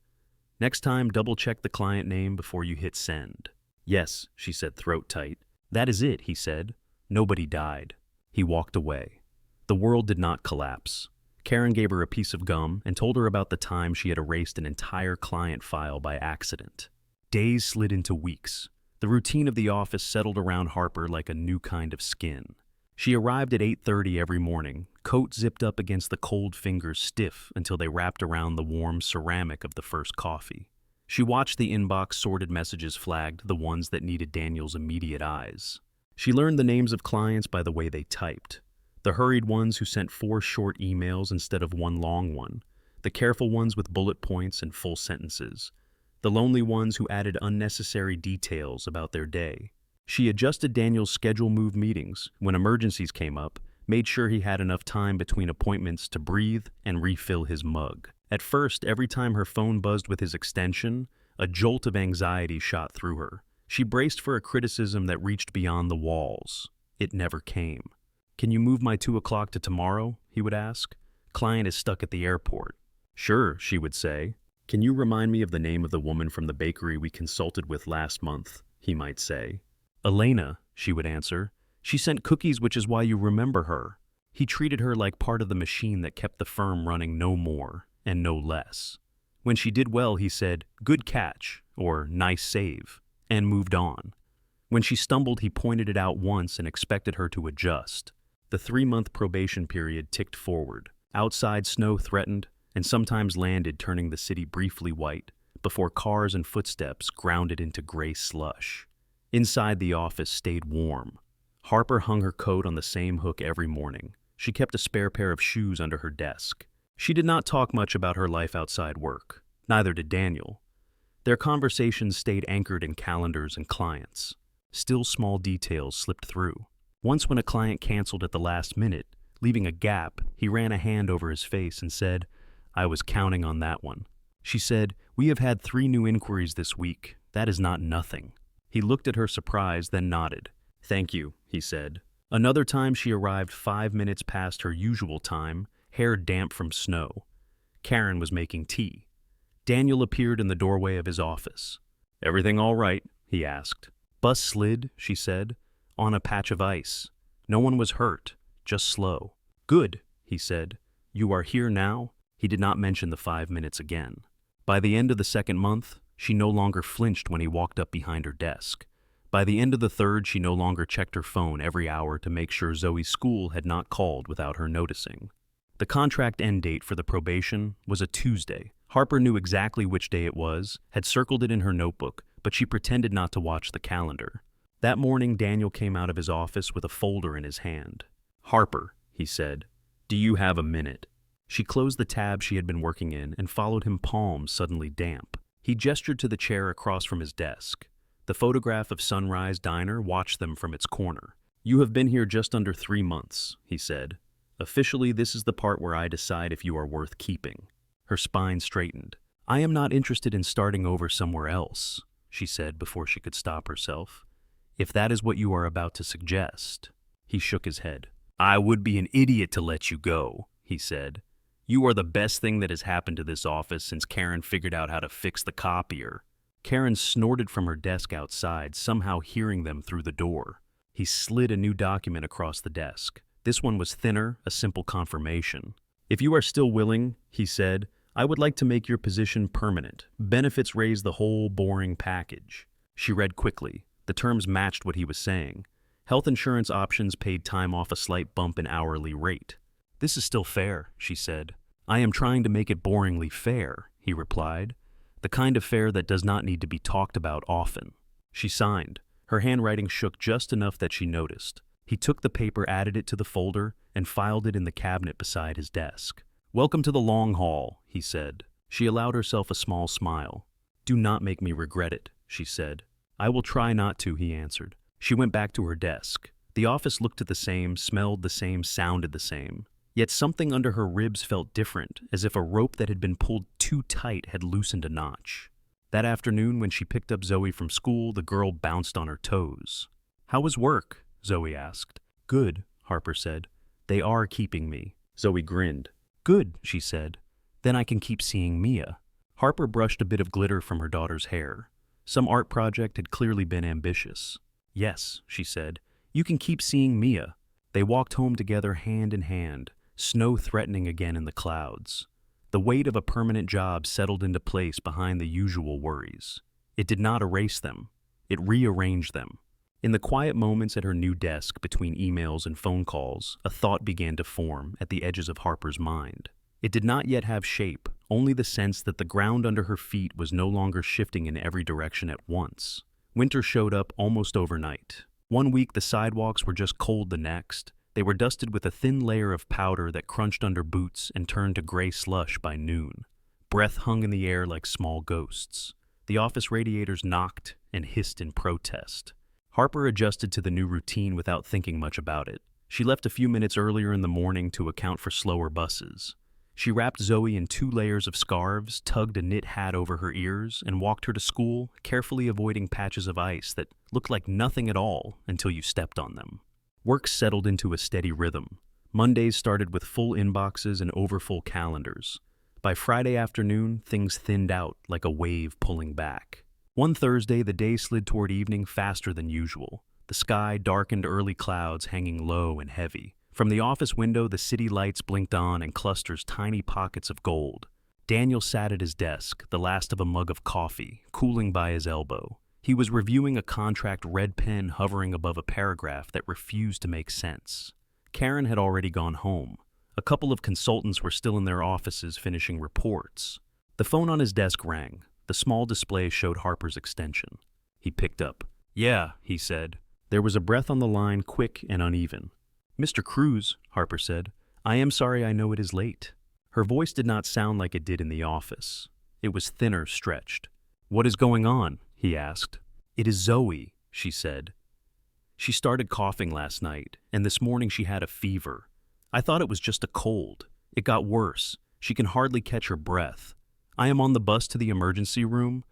Next time, double-check the client name before you hit send. Yes, she said, throat tight. That is it, he said. Nobody died. He walked away. The world did not collapse. Karen gave her a piece of gum and told her about the time she had erased an entire client file by accident. Days slid into weeks. The routine of the office settled around Harper like a new kind of skin. She arrived at 8:30 every morning, coat zipped up against the cold fingers, stiff until they wrapped around the warm ceramic of the first coffee. She watched the inbox, sorted messages, flagged the ones that needed Daniel's immediate eyes. She learned the names of clients by the way they typed. The hurried ones who sent 4 short emails instead of 1 long one. The careful ones with bullet points and full sentences. The lonely ones who added unnecessary details about their day. She adjusted Daniel's schedule, moved meetings when emergencies came up, made sure he had enough time between appointments to breathe and refill his mug. At first, every time her phone buzzed with his extension, a jolt of anxiety shot through her. She braced for a criticism that reached beyond the walls. It never came. Can you move my 2 o'clock to tomorrow? He would ask. Client is stuck at the airport. Sure, she would say. Can you remind me of the name of the woman from the bakery we consulted with last month? He might say. Elena, she would answer. She sent cookies, which is why you remember her. He treated her like part of the machine that kept the firm running, no more and no less. When she did well, he said, good catch, or nice save, and moved on. When she stumbled, he pointed it out once and expected her to adjust. The 3-month probation period ticked forward. Outside, snow threatened and sometimes landed, turning the city briefly white, before cars and footsteps ground it into gray slush. Inside, the office stayed warm. Harper hung her coat on the same hook every morning. She kept a spare pair of shoes under her desk. She did not talk much about her life outside work. Neither did Daniel. Their conversations stayed anchored in calendars and clients. Still, small details slipped through. Once, when a client canceled at the last minute, leaving a gap, he ran a hand over his face and said, I was counting on that one. She said, we have had 3 new inquiries this week. That is not nothing. He looked at her surprised, then nodded. Thank you, he said. Another time she arrived 5 minutes past her usual time, hair damp from snow. Karen was making tea. Daniel appeared in the doorway of his office. "Everything all right?" he asked. "Bus slid," she said, "on a patch of ice. No one was hurt, just slow." "Good," he said. "You are here now?" He did not mention the 5 minutes again. By the end of the second month, she no longer flinched when he walked up behind her desk. By the end of the third, she no longer checked her phone every hour to make sure Zoe's school had not called without her noticing. The contract end date for the probation was a Tuesday. Harper knew exactly which day it was, had circled it in her notebook, but she pretended not to watch the calendar. That morning, Daniel came out of his office with a folder in his hand. "Harper," he said, "do you have a minute?" She closed the tab she had been working in and followed him, palms suddenly damp. He gestured to the chair across from his desk. The photograph of Sunrise Diner watched them from its corner. "You have been here just under 3 months," he said. "Officially, this is the part where I decide if you are worth keeping." Her spine straightened. "I am not interested in starting over somewhere else," she said before she could stop herself. "If that is what you are about to suggest." He shook his head. "I would be an idiot to let you go," he said. "You are the best thing that has happened to this office since Karen figured out how to fix the copier." Karen snorted from her desk outside, somehow hearing them through the door. He slid a new document across the desk. This one was thinner, a simple confirmation. "If you are still willing," he said, "I would like to make your position permanent. Benefits raise the whole boring package." She read quickly. The terms matched what he was saying. Health insurance options paid time off, a slight bump in hourly rate. "This is still fair," she said. "I am trying to make it boringly fair," he replied. "The kind of fair that does not need to be talked about often." She signed. Her handwriting shook just enough that she noticed. He took the paper, added it to the folder, and filed it in the cabinet beside his desk. "Welcome to the long haul," he said. She allowed herself a small smile. "Do not make me regret it," she said. "I will try not to," he answered. She went back to her desk. The office looked the same, smelled the same, sounded the same. Yet something under her ribs felt different, as if a rope that had been pulled too tight had loosened a notch. That afternoon, when she picked up Zoe from school, the girl bounced on her toes. "How was work?" Zoe asked. "Good," Harper said. "They are keeping me." Zoe grinned. "Good," she said. "Then I can keep seeing Mia." Harper brushed a bit of glitter from her daughter's hair. Some art project had clearly been ambitious. "Yes," she said. "You can keep seeing Mia." They walked home together, hand in hand, snow threatening again in the clouds. The weight of a permanent job settled into place behind the usual worries. It did not erase them. It rearranged them. In the quiet moments at her new desk, between emails and phone calls, a thought began to form at the edges of Harper's mind. It did not yet have shape, only the sense that the ground under her feet was no longer shifting in every direction at once. Winter showed up almost overnight. One week the sidewalks were just cold, the next they were dusted with a thin layer of powder that crunched under boots and turned to gray slush by noon. Breath hung in the air like small ghosts. The office radiators knocked and hissed in protest. Harper adjusted to the new routine without thinking much about it. She left a few minutes earlier in the morning to account for slower buses. She wrapped Zoe in 2 layers of scarves, tugged a knit hat over her ears, and walked her to school, carefully avoiding patches of ice that looked like nothing at all until you stepped on them. Work settled into a steady rhythm. Mondays started with full inboxes and overfull calendars. By Friday afternoon, things thinned out like a wave pulling back. One Thursday, the day slid toward evening faster than usual. The sky darkened, early clouds hanging low and heavy. From the office window, the city lights blinked on in clusters, tiny pockets of gold. Daniel sat at his desk, the last of a mug of coffee, cooling by his elbow. He was reviewing a contract, red pen hovering above a paragraph that refused to make sense. Karen had already gone home. A couple of consultants were still in their offices finishing reports. The phone on his desk rang. The small display showed Harper's extension. He picked up. "Yeah," he said. There was a breath on the line, quick and uneven. "Mr. Cruz," Harper said, "I am sorry, I know it is late." Her voice did not sound like it did in the office. It was thinner, stretched. "What is going on?" he asked. "It is Zoe," she said. "She started coughing last night, and this morning she had a fever. I thought it was just a cold. It got worse. She can hardly catch her breath. I am on the bus to the emergency room.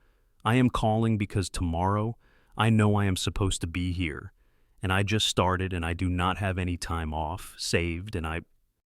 I am calling because tomorrow I know I am supposed to be here, and I just started and I do not have any time off saved and I...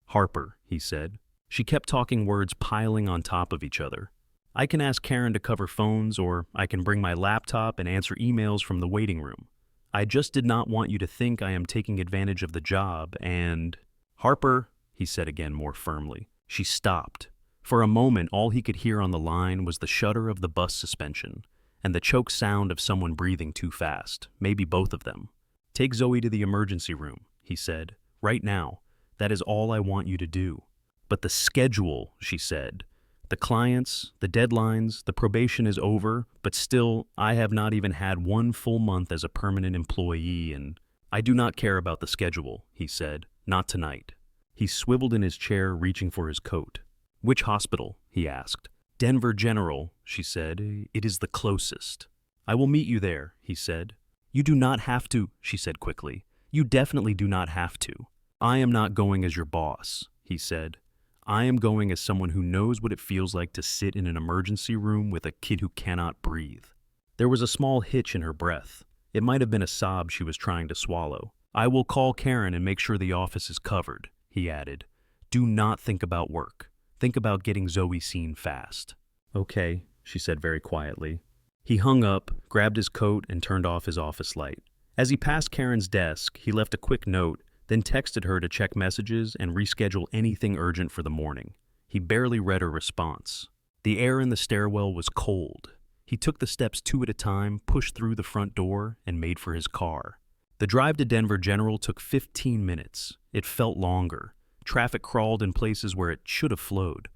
Harper, he said. She kept talking, words piling on top of each other. I can ask Karen to cover phones, or I can bring my laptop and answer emails from the waiting room. I just did not want you to think I am taking advantage of the job, and... Harper, he said again more firmly. She stopped. For a moment, all he could hear on the line was the shudder of the bus suspension and the choked sound of someone breathing too fast, maybe both of them. Take Zoe to the emergency room, he said. Right now. That is all I want you to do. But the schedule, she said. The clients, the deadlines, the probation is over, but still, I have not even had 1 full month as a permanent employee, and I do not care about the schedule, he said. Not tonight. He swiveled in his chair, reaching for his coat. Which hospital? He asked. Denver General, she said. It is the closest. I will meet you there, he said. You do not have to, she said quickly. You definitely do not have to. I am not going as your boss, he said. I am going as someone who knows what it feels like to sit in an emergency room with a kid who cannot breathe. There was a small hitch in her breath. It might have been a sob she was trying to swallow. I will call Karen and make sure the office is covered, he added. Do not think about work. Think about getting Zoe seen fast. Okay, she said very quietly. He hung up, grabbed his coat, and turned off his office light. As he passed Karen's desk, he left a quick note, then texted her to check messages and reschedule anything urgent for the morning. He barely read her response. The air in the stairwell was cold. He took the steps 2 at a time, pushed through the front door, and made for his car. The drive to Denver General took 15 minutes. It felt longer. Traffic crawled in places where it should have flowed.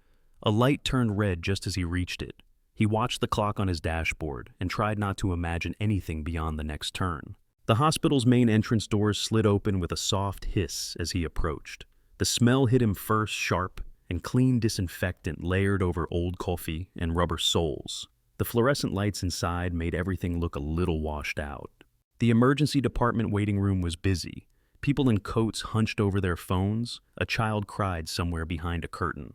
A light turned red just as he reached it. He watched the clock on his dashboard and tried not to imagine anything beyond the next turn. The hospital's main entrance doors slid open with a soft hiss as he approached. The smell hit him first sharp, and clean disinfectant layered over old coffee and rubber soles. The fluorescent lights inside made everything look a little washed out. The emergency department waiting room was busy. People in coats hunched over their phones. A child cried somewhere behind a curtain.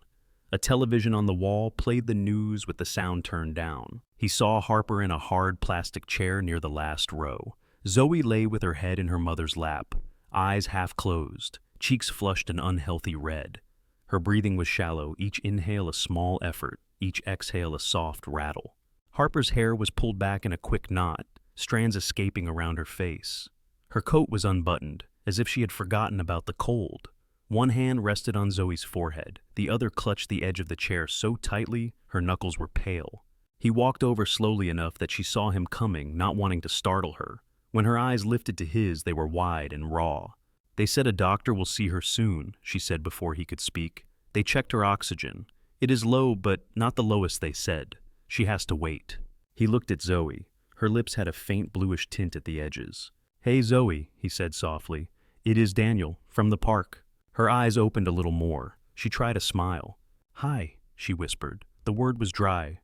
A television on the wall played the news with the sound turned down. He saw Harper in a hard plastic chair near the last row. Zoe lay with her head in her mother's lap, eyes half closed, cheeks flushed an unhealthy red. Her breathing was shallow, each inhale a small effort, each exhale a soft rattle. Harper's hair was pulled back in a quick knot, strands escaping around her face. Her coat was unbuttoned, as if she had forgotten about the cold. One hand rested on Zoe's forehead, the other clutched the edge of the chair so tightly her knuckles were pale. He walked over slowly enough that she saw him coming, not wanting to startle her. When her eyes lifted to his, they were wide and raw. They said a doctor will see her soon, she said before he could speak. They checked her oxygen. It is low, but not the lowest they said. She has to wait. He looked at Zoe. Her lips had a faint bluish tint at the edges. Hey, Zoe, he said softly. It is Daniel, from the park. Her eyes opened a little more. She tried a smile. Hi, she whispered. The word was dry.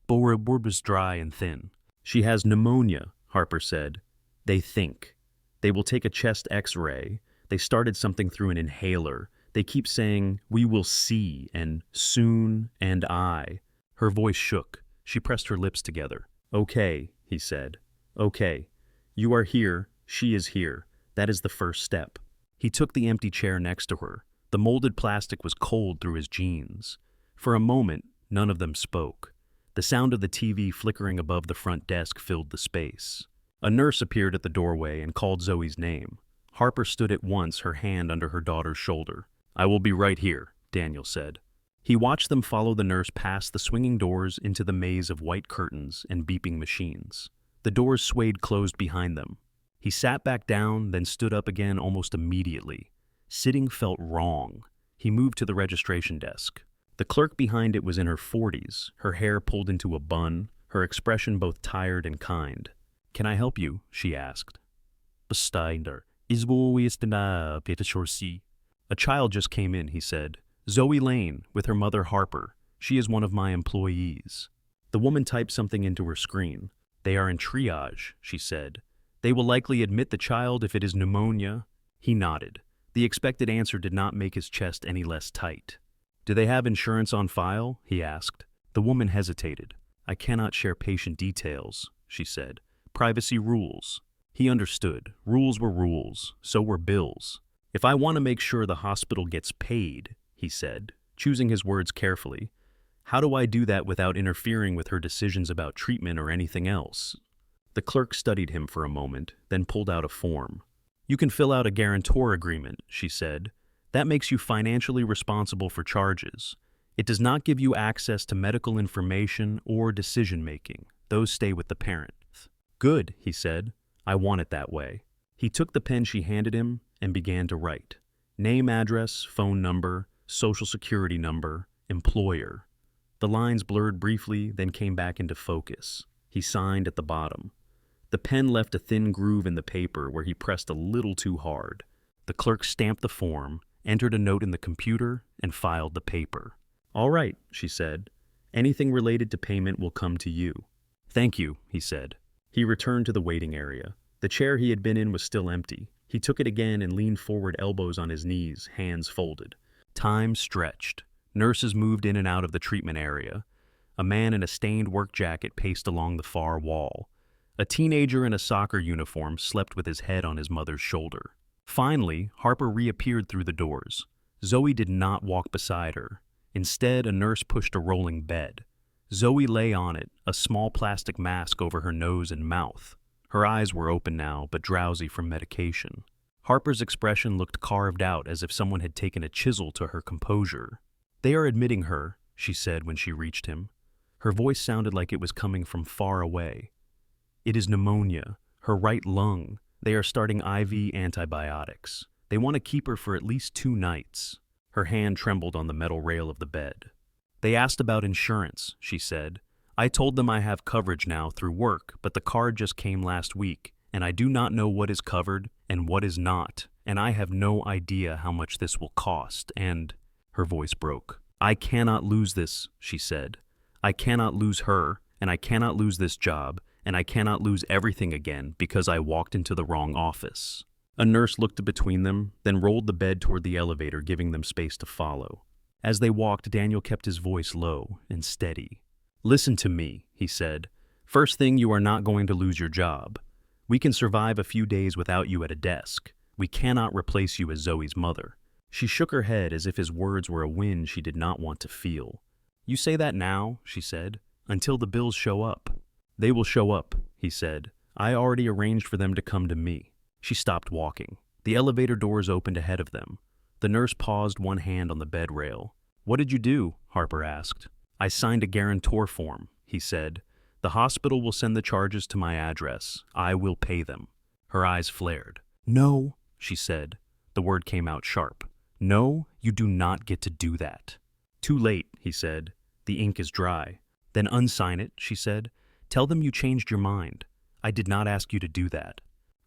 Word was dry and thin. She has pneumonia, Harper said. They think. They will take a chest x-ray. They started something through an inhaler. They keep saying, we will see, and soon, and I. Her voice shook. She pressed her lips together. Okay, he said. Okay. You are here. She is here. That is the first step. He took the empty chair next to her. The molded plastic was cold through his jeans. For a moment, none of them spoke. The sound of the TV flickering above the front desk filled the space. A nurse appeared at the doorway and called Zoe's name. Harper stood at once, her hand under her daughter's shoulder. I will be right here, Daniel said. He watched them follow the nurse past the swinging doors into the maze of white curtains and beeping machines. The doors swayed closed behind them. He sat back down, then stood up again almost immediately. Sitting felt wrong. He moved to the registration desk. The clerk behind it was in her 40s, her hair pulled into a bun, her expression both tired and kind. Can I help you? She asked. Besteiner. A child just came in, he said. Zoe Lane, with her mother Harper. She is one of my employees. The woman typed something into her screen. They are in triage, she said. They will likely admit the child if it is pneumonia. He nodded. The expected answer did not make his chest any less tight. Do they have insurance on file? He asked. The woman hesitated. I cannot share patient details, she said. Privacy rules. He understood. Rules were rules, so were bills. If I want to make sure the hospital gets paid, he said, choosing his words carefully, how do I do that without interfering with her decisions about treatment or anything else? The clerk studied him for a moment, then pulled out a form. You can fill out a guarantor agreement, she said. That makes you financially responsible for charges. It does not give you access to medical information or decision-making. Those stay with the parent. Good, he said. I want it that way. He took the pen she handed him and began to write. Name, address, phone number, social security number, employer. The lines blurred briefly, then came back into focus. He signed at the bottom. The pen left a thin groove in the paper where he pressed a little too hard. The clerk stamped the form, entered a note in the computer, and filed the paper. All right, she said. Anything related to payment will come to you. Thank you, he said. He returned to the waiting area. The chair he had been in was still empty. He took it again and leaned forward, elbows on his knees, hands folded. Time stretched. Nurses moved in and out of the treatment area. A man in a stained work jacket paced along the far wall. A teenager in a soccer uniform slept with his head on his mother's shoulder. Finally, Harper reappeared through the doors. Zoe did not walk beside her. Instead, a nurse pushed a rolling bed. Zoe lay on it, a small plastic mask over her nose and mouth. Her eyes were open now, but drowsy from medication. Harper's expression looked carved out as if someone had taken a chisel to her composure. They are admitting her, she said when she reached him. Her voice sounded like it was coming from far away. It is pneumonia, her right lung. They are starting IV antibiotics. They want to keep her for at least 2 nights. Her hand trembled on the metal rail of the bed. They asked about insurance, she said. I told them I have coverage now through work, but the card just came last week, and I do not know what is covered and what is not, and I have no idea how much this will cost, and... Her voice broke. I cannot lose this, she said. I cannot lose her, and I cannot lose this job, and I cannot lose everything again because I walked into the wrong office. A nurse looked between them, then rolled the bed toward the elevator, giving them space to follow. As they walked, Daniel kept his voice low and steady. Listen to me, he said. First thing, you are not going to lose your job. We can survive a few days without you at a desk. We cannot replace you as Zoe's mother. She shook her head as if his words were a wind she did not want to feel. You say that now, she said, until the bills show up. They will show up, he said. I already arranged for them to come to me. She stopped walking. The elevator doors opened ahead of them. The nurse paused, one hand on the bed rail. What did you do? Harper asked. I signed a guarantor form, he said. The hospital will send the charges to my address. I will pay them. Her eyes flared. No, she said. The word came out sharp. No, you do not get to do that. Too late, he said. The ink is dry. Then unsign it, she said. Tell them you changed your mind. I did not ask you to do that.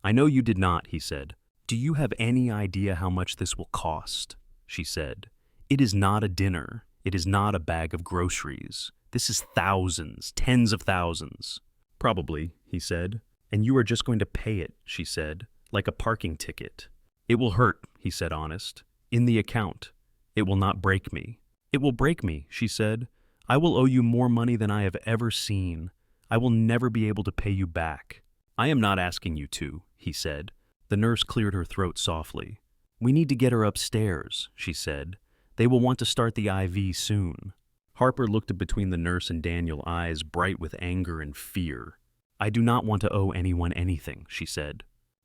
I know you did not, he said. Do you have any idea how much this will cost? She said. It is not a dinner. It is not a bag of groceries. This is thousands, tens of thousands. Probably, he said. And you are just going to pay it, she said, like a parking ticket. It will hurt, he said, honest. In the account. It will not break me. It will break me, she said. I will owe you more money than I have ever seen. I will never be able to pay you back. I am not asking you to, he said. The nurse cleared her throat softly. We need to get her upstairs, she said. They will want to start the IV soon. Harper looked between the nurse and Daniel, eyes bright with anger and fear. I do not want to owe anyone anything, she said.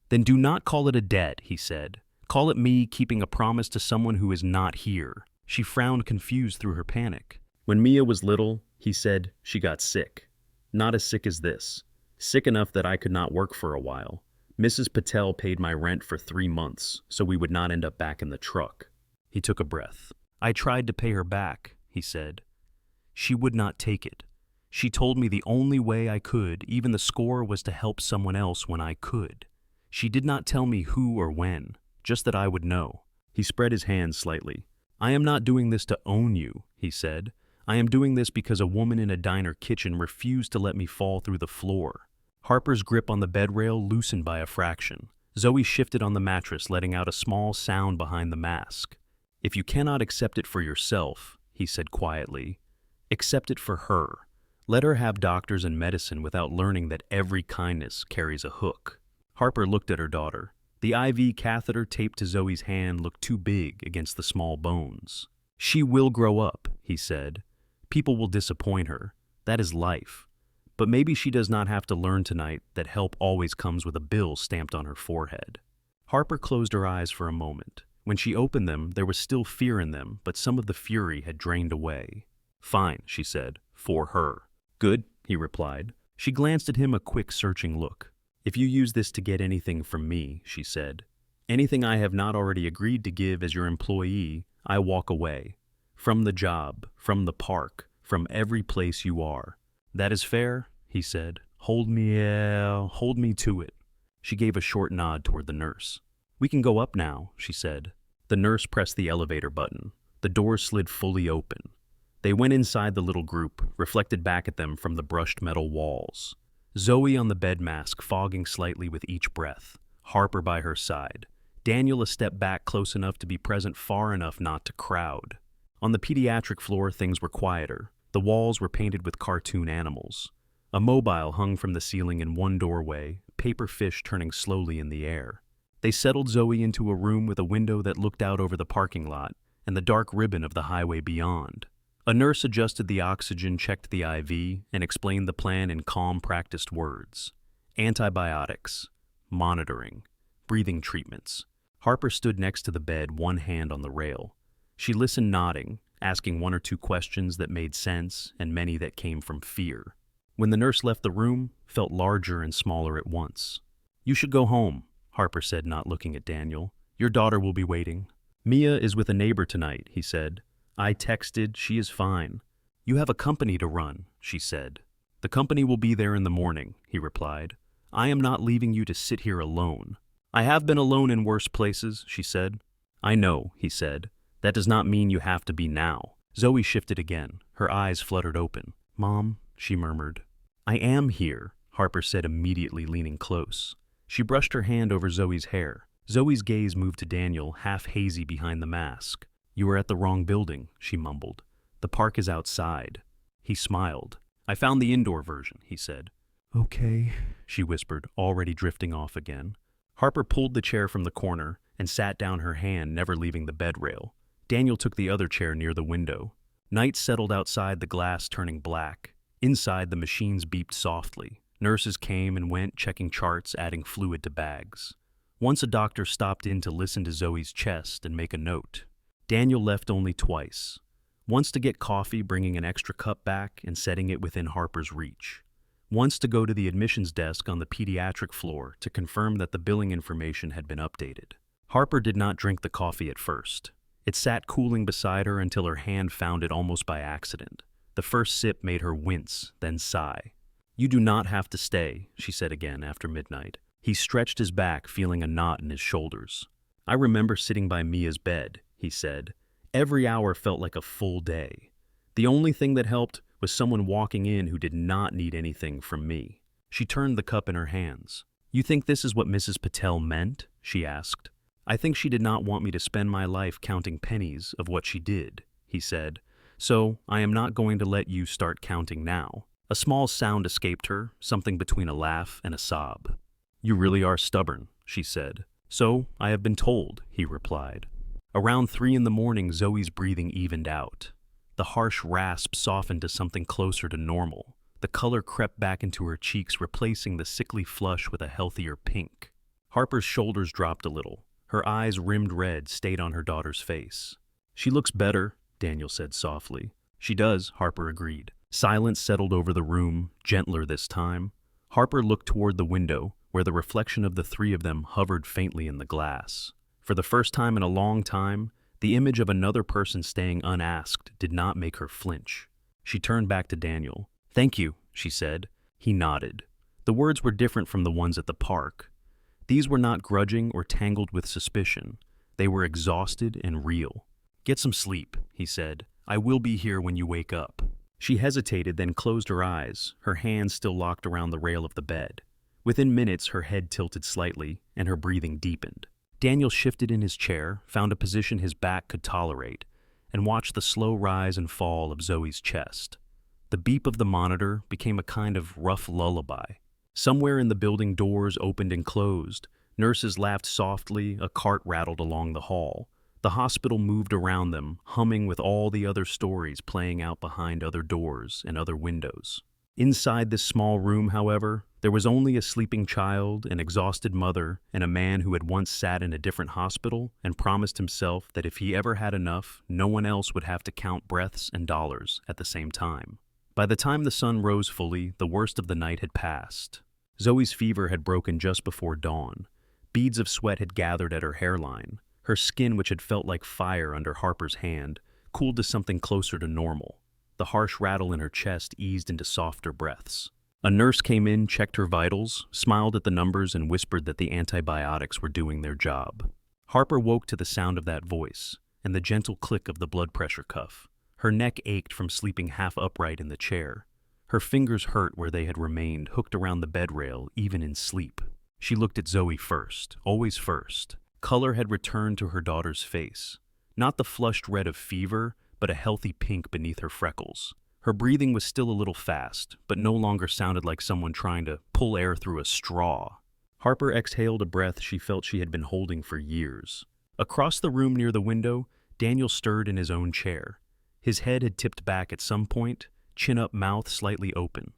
Then do not call it a debt, he said. Call it me keeping a promise to someone who is not here. She frowned, confused through her panic. When Mia was little, he said, she got sick. Not as sick as this. Sick enough that I could not work for a while. Mrs. Patel paid my rent for 3 months, so we would not end up back in the truck. He took a breath. I tried to pay her back, he said. She would not take it. She told me the only way I could, even the score, was to help someone else when I could. She did not tell me who or when, just that I would know. He spread his hands slightly. I am not doing this to own you, he said. I am doing this because a woman in a diner kitchen refused to let me fall through the floor. Harper's grip on the bed rail loosened by a fraction. Zoe shifted on the mattress, letting out a small sound behind the mask. If you cannot accept it for yourself, he said quietly, accept it for her. Let her have doctors and medicine without learning that every kindness carries a hook. Harper looked at her daughter. The IV catheter taped to Zoe's hand looked too big against the small bones. "She will grow up," he said. "People will disappoint her. That is life. But maybe she does not have to learn tonight that help always comes with a bill stamped on her forehead." Harper closed her eyes for a moment. When she opened them, there was still fear in them, but some of the fury had drained away. "Fine," she said, "for her." "Good," he replied. She glanced at him a quick, searching look. "If you use this to get anything from me," she said, "anything I have not already agreed to give as your employee, I walk away. From the job, from the park, from every place you are. That is fair?" he said. Hold me to it." She gave a short nod toward the nurse. "We can go up now," she said. The nurse pressed the elevator button. The door slid fully open. They went inside the little group, reflected back at them from the brushed metal walls. Zoe on the bed mask, fogging slightly with each breath. Harper by her side. Daniel a step back close enough to be present far enough not to crowd. On the pediatric floor, things were quieter. The walls were painted with cartoon animals. A mobile hung from the ceiling in one doorway, paper fish turning slowly in the air. They settled Zoe into a room with a window that looked out over the parking lot and the dark ribbon of the highway beyond. A nurse adjusted the oxygen, checked the IV, and explained the plan in calm, practiced words. Antibiotics, monitoring, breathing treatments. Harper stood next to the bed, one hand on the rail. She listened, nodding, asking one or two questions that made sense and many that came from fear. When the nurse left the room, felt larger and smaller at once. "You should go home," Harper said, not looking at Daniel. "Your daughter will be waiting." "Mia is with a neighbor tonight," he said. "I texted, she is fine." "You have a company to run," she said. "The company will be there in the morning," he replied. "I am not leaving you to sit here alone." "I have been alone in worse places," she said. "I know," he said. "That does not mean you have to be now." Zoe shifted again. Her eyes fluttered open. "Mom," she murmured. "I am here," Harper said, immediately leaning close. She brushed her hand over Zoe's hair. Zoe's gaze moved to Daniel, half hazy behind the mask. "You are at the wrong building," she mumbled. "The park is outside." He smiled. "I found the indoor version," he said. "Okay," she whispered, already drifting off again. Harper pulled the chair from the corner and sat down, her hand never leaving the bed rail. Daniel took the other chair near the window. Night settled outside, the glass turning black. Inside, the machines beeped softly. Nurses came and went, checking charts, adding fluid to bags. Once a doctor stopped in to listen to Zoe's chest and make a note. Daniel left only twice. Once to get coffee, bringing an extra cup back and setting it within Harper's reach. Once to go to the admissions desk on the pediatric floor to confirm that the billing information had been updated. Harper did not drink the coffee at first. It sat cooling beside her until her hand found it almost by accident. The first sip made her wince, then sigh. "You do not have to stay," she said again after midnight. He stretched his back, feeling a knot in his shoulders. "I remember sitting by Mia's bed," he said. "Every hour felt like a full day. The only thing that helped was someone walking in who did not need anything from me." She turned the cup in her hands. "You think this is what Mrs. Patel meant?" she asked. "I think she did not want me to spend my life counting pennies of what she did," he said. "So I am not going to let you start counting now." A small sound escaped her, something between a laugh and a sob. "You really are stubborn," she said. "So I have been told," he replied. Around 3 in the morning, Zoe's breathing evened out. The harsh rasp softened to something closer to normal. The color crept back into her cheeks, replacing the sickly flush with a healthier pink. Harper's shoulders dropped a little. Her eyes, rimmed red, stayed on her daughter's face. "She looks better," Daniel said softly. "She does," Harper agreed. Silence settled over the room, gentler this time. Harper looked toward the window, where the reflection of the three of them hovered faintly in the glass. For the first time in a long time, the image of another person staying unasked did not make her flinch. She turned back to Daniel. "Thank you," she said. He nodded. The words were different from the ones at the park. These were not grudging or tangled with suspicion. They were exhausted and real. "Get some sleep," he said. "I will be here when you wake up." She hesitated, then closed her eyes, her hands still locked around the rail of the bed. Within minutes, her head tilted slightly, and her breathing deepened. Daniel shifted in his chair, found a position his back could tolerate, and watched the slow rise and fall of Zoe's chest. The beep of the monitor became a kind of rough lullaby. Somewhere in the building, doors opened and closed. Nurses laughed softly, a cart rattled along the hall. The hospital moved around them, humming with all the other stories playing out behind other doors and other windows. Inside this small room, however, there was only a sleeping child, an exhausted mother, and a man who had once sat in a different hospital and promised himself that if he ever had enough, no one else would have to count breaths and dollars at the same time. By the time the sun rose fully, the worst of the night had passed. Zoe's fever had broken just before dawn. Beads of sweat had gathered at her hairline. Her skin, which had felt like fire under Harper's hand, cooled to something closer to normal. The harsh rattle in her chest eased into softer breaths. A nurse came in, checked her vitals, smiled at the numbers, and whispered that the antibiotics were doing their job. Harper woke to the sound of that voice and the gentle click of the blood pressure cuff. Her neck ached from sleeping half upright in the chair. Her fingers hurt where they had remained, hooked around the bed rail, even in sleep. She looked at Zoe first, always first. Color had returned to her daughter's face. Not the flushed red of fever, but a healthy pink beneath her freckles. Her breathing was still a little fast, but no longer sounded like someone trying to pull air through a straw. Harper exhaled a breath she felt she had been holding for years. Across the room near the window, Daniel stirred in his own chair. His head had tipped back at some point, chin up, mouth slightly open.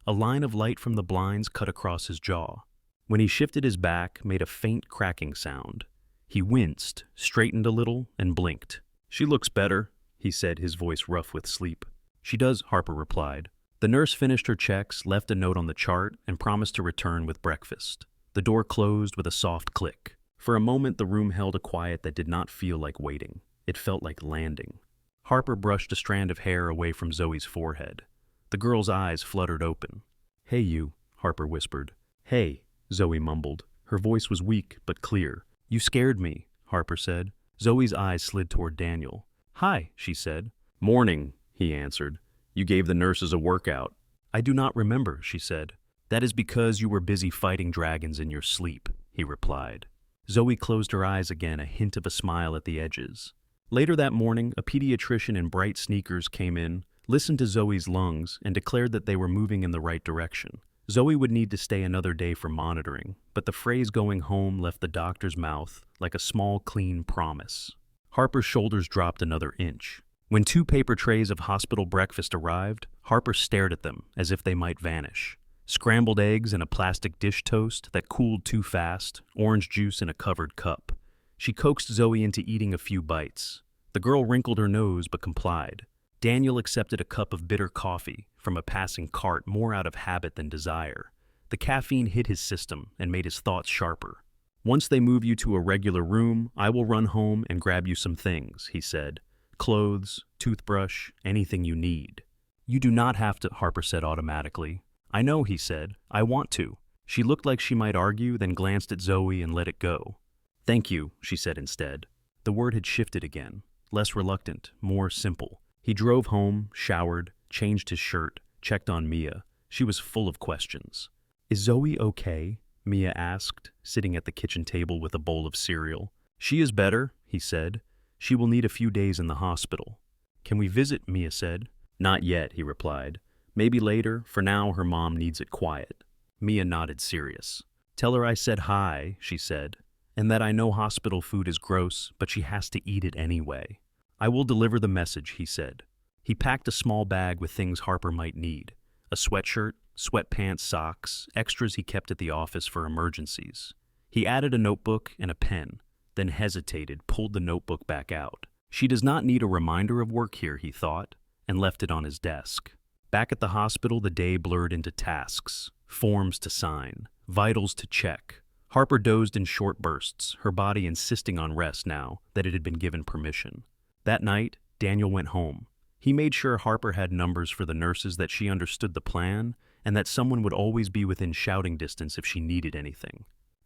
A line of light from the blinds cut across his jaw. When he shifted his back, made a faint cracking sound. He winced, straightened a little, and blinked. "She looks better," he said, his voice rough with sleep. "She does," Harper replied. The nurse finished her checks, left a note on the chart, and promised to return with breakfast. The door closed with a soft click. For a moment, the room held a quiet that did not feel like waiting. It felt like landing. Harper brushed a strand of hair away from Zoe's forehead. The girl's eyes fluttered open. "Hey, you," Harper whispered. "Hey," Zoe mumbled. Her voice was weak but clear. "You scared me," Harper said. Zoe's eyes slid toward Daniel. "Hi," she said. "Morning," he answered. "You gave the nurses a workout." "I do not remember," she said. "That is because you were busy fighting dragons in your sleep," he replied. Zoe closed her eyes again, a hint of a smile at the edges. Later that morning, a pediatrician in bright sneakers came in, listened to Zoe's lungs, and declared that they were moving in the right direction. Zoe would need to stay another day for monitoring, but the phrase "going home" left the doctor's mouth like a small, clean promise. Harper's shoulders dropped another inch. When 2 paper trays of hospital breakfast arrived, Harper stared at them as if they might vanish. Scrambled eggs in a plastic dish toast that cooled too fast, orange juice in a covered cup. She coaxed Zoe into eating a few bites. The girl wrinkled her nose but complied. Daniel accepted a cup of bitter coffee from a passing cart more out of habit than desire. The caffeine hit his system and made his thoughts sharper. "Once they move you to a regular room, I will run home and grab you some things," he said. "Clothes, toothbrush, anything you need." "You do not have to," Harper said automatically. "I know," he said. "I want to." She looked like she might argue, then glanced at Zoe and let it go. "Thank you," she said instead. The word had shifted again, less reluctant, more simple. He drove home, showered, changed his shirt, checked on Mia. She was full of questions. "Is Zoe okay?" Mia asked, sitting at the kitchen table with a bowl of cereal. "She is better," he said. "She will need a few days in the hospital." "Can we visit?" Mia said. "Not yet," he replied. "Maybe later. For now, her mom needs it quiet." Mia nodded, serious. "Tell her I said hi," she said, "and that I know hospital food is gross, but she has to eat it anyway." "I will deliver the message," he said. He packed a small bag with things Harper might need. A sweatshirt, sweatpants, socks, extras he kept at the office for emergencies. He added a notebook and a pen, then hesitated, pulled the notebook back out. She does not need a reminder of work here, he thought, and left it on his desk. Back at the hospital, the day blurred into tasks, forms to sign, vitals to check. Harper dozed in short bursts, her body insisting on rest now that it had been given permission. That night, Daniel went home. He made sure Harper had numbers for the nurses, that she understood the plan, and that someone would always be within shouting distance if she needed anything.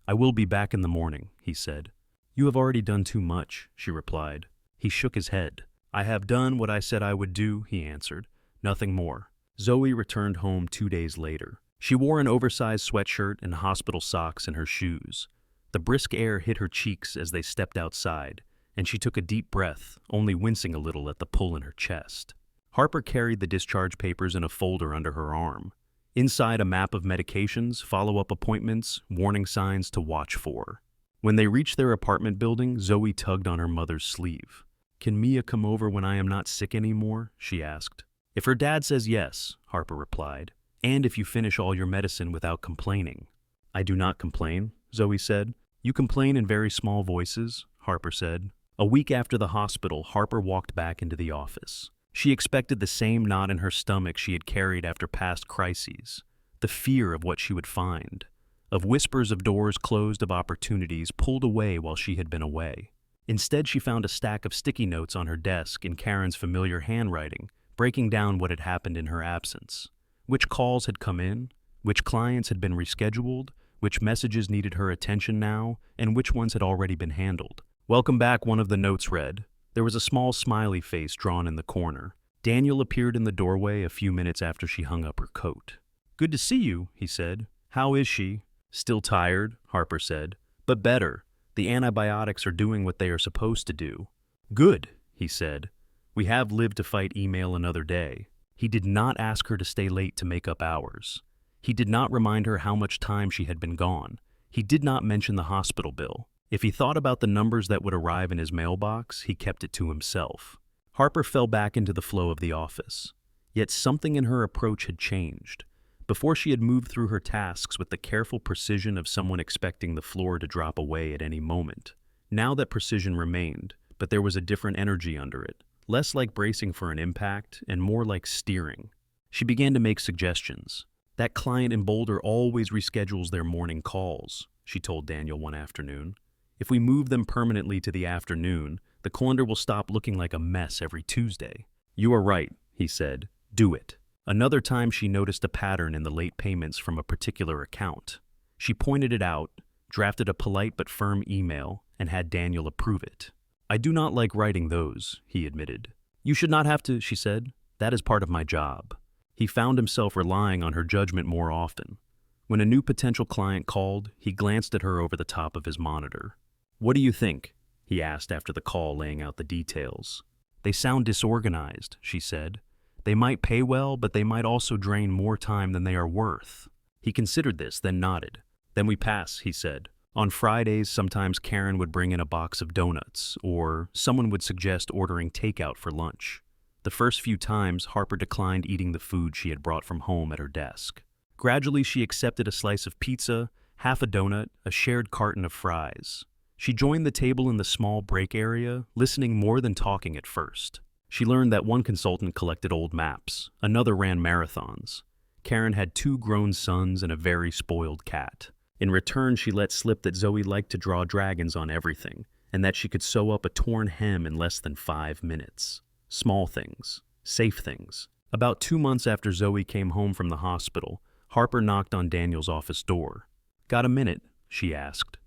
"I will be back in the morning," he said. "You have already done too much," she replied. He shook his head. "I have done what I said I would do," he answered. "Nothing more." Zoe returned home 2 days later. She wore an oversized sweatshirt and hospital socks in her shoes. The brisk air hit her cheeks as they stepped outside, and she took a deep breath, only wincing a little at the pull in her chest. Harper carried the discharge papers in a folder under her arm. Inside, a map of medications, follow-up appointments, warning signs to watch for. When they reached their apartment building, Zoe tugged on her mother's sleeve. "Can Mia come over when I am not sick anymore?" she asked. "If her dad says yes," Harper replied, "and if you finish all your medicine without complaining." "I do not complain," Zoe said. "You complain in very small voices," Harper said. A week after the hospital, Harper walked back into the office. She expected the same knot in her stomach she had carried after past crises, the fear of what she would find, of whispers of doors closed, of opportunities pulled away while she had been away. Instead, she found a stack of sticky notes on her desk in Karen's familiar handwriting, breaking down what had happened in her absence. Which calls had come in, which clients had been rescheduled, which messages needed her attention now, and which ones had already been handled. "Welcome back," one of the notes read. There was a small smiley face drawn in the corner. Daniel appeared in the doorway a few minutes after she hung up her coat. "Good to see you," he said. "How is she?" "Still tired," Harper said, "but better. The antibiotics are doing what they are supposed to do." "Good," he said. "We have lived to fight email another day." He did not ask her to stay late to make up hours. He did not remind her how much time she had been gone. He did not mention the hospital bill. If he thought about the numbers that would arrive in his mailbox, he kept it to himself. Harper fell back into the flow of the office. Yet something in her approach had changed. Before, she had moved through her tasks with the careful precision of someone expecting the floor to drop away at any moment. Now that precision remained, but there was a different energy under it, less like bracing for an impact and more like steering. She began to make suggestions. "That client in Boulder always reschedules their morning calls," she told Daniel one afternoon. "If we move them permanently to the afternoon, the calendar will stop looking like a mess every Tuesday." "You are right," he said. "Do it." Another time, she noticed a pattern in the late payments from a particular account. She pointed it out, drafted a polite but firm email, and had Daniel approve it. "I do not like writing those," he admitted. "You should not have to," she said. "That is part of my job." He found himself relying on her judgment more often. When a new potential client called, he glanced at her over the top of his monitor. "What do you think?" he asked after the call, laying out the details. "They sound disorganized," she said. "They might pay well, but they might also drain more time than they are worth." He considered this, then nodded. "Then we pass," he said. On Fridays, sometimes Karen would bring in a box of donuts, or someone would suggest ordering takeout for lunch. The first few times, Harper declined eating the food she had brought from home at her desk. Gradually, she accepted a slice of pizza, half a donut, a shared carton of fries. She joined the table in the small break area, listening more than talking at first. She learned that one consultant collected old maps, another ran marathons. Karen had 2 grown sons and a very spoiled cat. In return, she let slip that Zoe liked to draw dragons on everything, and that she could sew up a torn hem in less than 5 minutes. Small things, safe things. About 2 months after Zoe came home from the hospital, Harper knocked on Daniel's office door. "Got a minute?" she asked.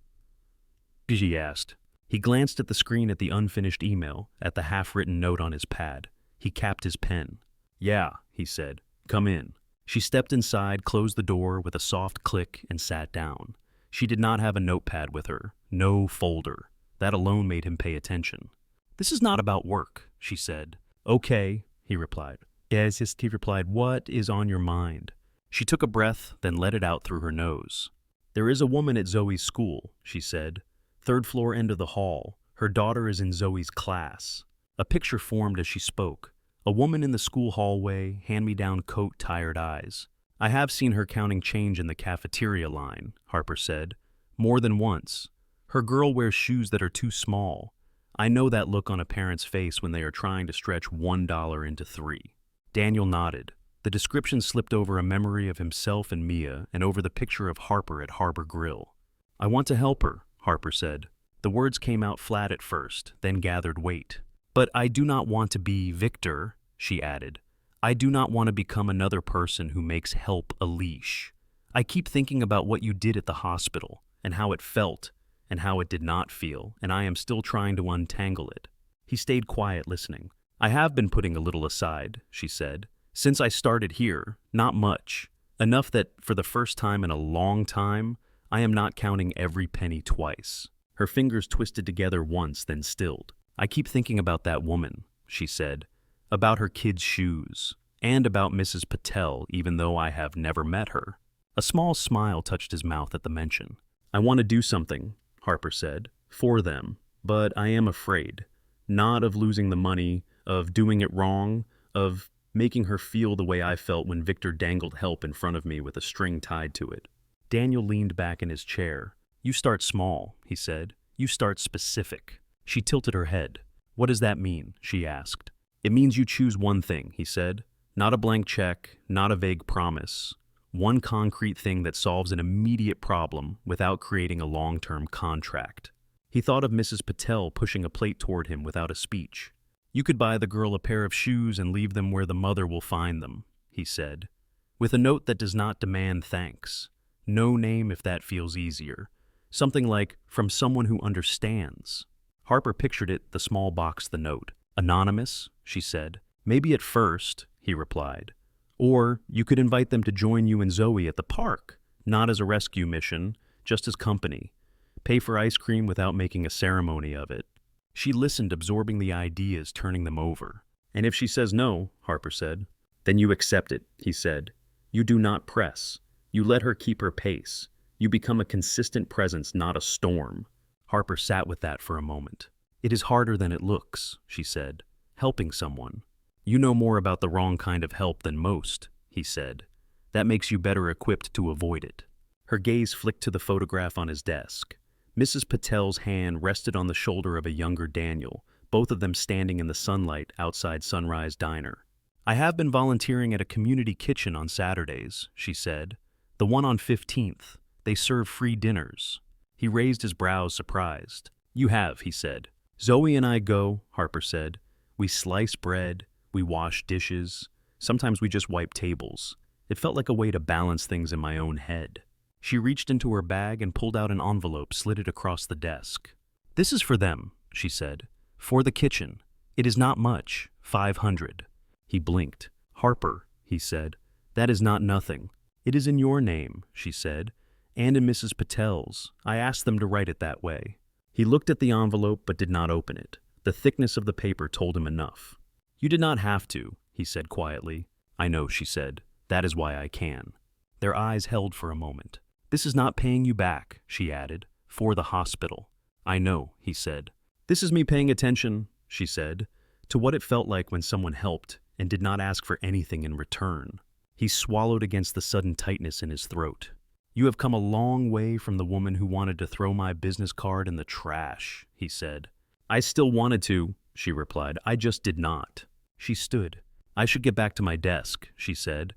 He glanced at the screen, at the unfinished email, at the half-written note on his pad. He capped his pen. "Yeah," he said. "Come in." She stepped inside, closed the door with a soft click, and sat down. She did not have a notepad with her, no folder. That alone made him pay attention. "This is not about work," she said. "Okay," he replied. "Yes," he replied. "What is on your mind?" She took a breath, then let it out through her nose. "There is a woman at Zoe's school," she said. "Third floor end of the hall. Her daughter is in Zoe's class." A picture formed as she spoke. A woman in the school hallway, hand-me-down coat, tired eyes. "I have seen her counting change in the cafeteria line," Harper said. "More than once. Her girl wears shoes that are too small. I know that look on a parent's face when they are trying to stretch $1 into 3. Daniel nodded. The description slipped over a memory of himself and Mia, and over the picture of Harper at Harbor Grill. "I want to help her," Harper said. The words came out flat at first, then gathered weight. "But I do not want to be Victor," she added. "I do not want to become another person who makes help a leash. I keep thinking about what you did at the hospital, and how it felt, and how it did not feel, and I am still trying to untangle it." He stayed quiet, listening. "I have been putting a little aside," she said. "Since I started here, not much. Enough that, for the first time in a long time, I am not counting every penny twice." Her fingers twisted together once, then stilled. "I keep thinking about that woman," she said. "About her kids' shoes. And about Mrs. Patel, even though I have never met her. A small smile touched his mouth at the mention. I want to do something, Harper said, for them, but I am afraid. Not of losing the money, of doing it wrong, of making her feel the way I felt when Victor dangled help in front of me with a string tied to it. Daniel leaned back in his chair. You start small, he said. You start specific. She tilted her head. What does that mean? She asked. It means you choose one thing, he said. Not a blank check, not a vague promise. One concrete thing that solves an immediate problem without creating a long-term contract. He thought of Mrs. Patel pushing a plate toward him without a speech. You could buy the girl a pair of shoes and leave them where the mother will find them, he said, with a note that does not demand thanks. No name if that feels easier. Something like, from someone who understands. Harper pictured it, the small box, the note. Anonymous, she said. Maybe at first, he replied. Or you could invite them to join you and Zoe at the park, not as a rescue mission, just as company. Pay for ice cream without making a ceremony of it. She listened, absorbing the ideas, turning them over. And if she says no, Harper said, then you accept it, he said. You do not press. You let her keep her pace. You become a consistent presence, not a storm. Harper sat with that for a moment. It is harder than it looks, she said. Helping someone. You know more about the wrong kind of help than most, he said. That makes you better equipped to avoid it. Her gaze flicked to the photograph on his desk. Mrs. Patel's hand rested on the shoulder of a younger Daniel, both of them standing in the sunlight outside Sunrise Diner. I have been volunteering at a community kitchen on Saturdays, she said. The one on 15th. They serve free dinners. He raised his brows, surprised. You have, he said. Zoe and I go, Harper said. We slice bread. We wash dishes. Sometimes we just wipe tables. It felt like a way to balance things in my own head. She reached into her bag and pulled out an envelope, slid it across the desk. This is for them, she said. For the kitchen. It is not much. 500. He blinked. Harper, he said. That is not nothing. It is in your name, she said, and in Mrs. Patel's. I asked them to write it that way. He looked at the envelope but did not open it. The thickness of the paper told him enough. You did not have to, he said quietly. I know, she said. That is why I can. Their eyes held for a moment. This is not paying you back, she added, for the hospital. I know, he said. This is me paying attention, she said, to what it felt like when someone helped and did not ask for anything in return. He swallowed against the sudden tightness in his throat. You have come a long way from the woman who wanted to throw my business card in the trash, he said. I still wanted to, she replied. I just did not. She stood. I should get back to my desk, she said.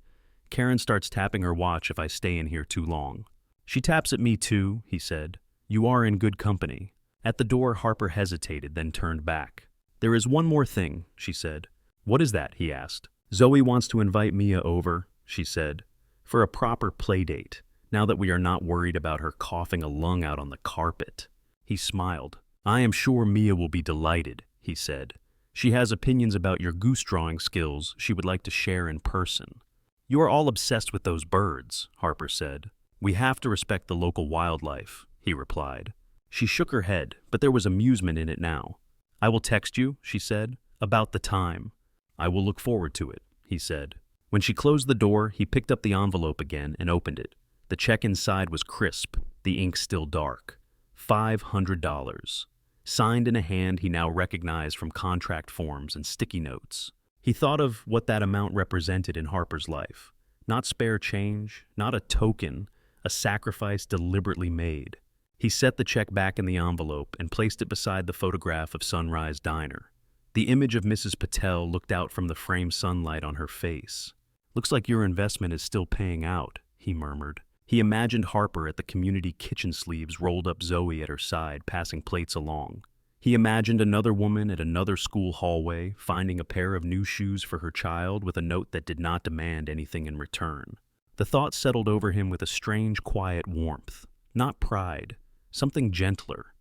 Karen starts tapping her watch if I stay in here too long. She taps at me too, he said. You are in good company. At the door, Harper hesitated, then turned back. There is one more thing, she said. What is that? He asked. Zoe wants to invite Mia over, she said, for a proper play date, now that we are not worried about her coughing a lung out on the carpet. He smiled. I am sure Mia will be delighted, he said. She has opinions about your goose drawing skills she would like to share in person. You are all obsessed with those birds, Harper said. We have to respect the local wildlife, he replied. She shook her head, but there was amusement in it now. I will text you, she said, about the time. I will look forward to it, he said. When she closed the door, he picked up the envelope again and opened it. The check inside was crisp, the ink still dark. $500. Signed in a hand he now recognized from contract forms and sticky notes. He thought of what that amount represented in Harper's life. Not spare change, not a token, a sacrifice deliberately made. He set the check back in the envelope and placed it beside the photograph of Sunrise Diner. The image of Mrs. Patel looked out from the framed sunlight on her face. Looks like your investment is still paying out, he murmured. He imagined Harper at the community kitchen sleeves rolled up, Zoe at her side, passing plates along. He imagined another woman at another school hallway, finding a pair of new shoes for her child with a note that did not demand anything in return. The thought settled over him with a strange, quiet warmth. Not pride, something gentler,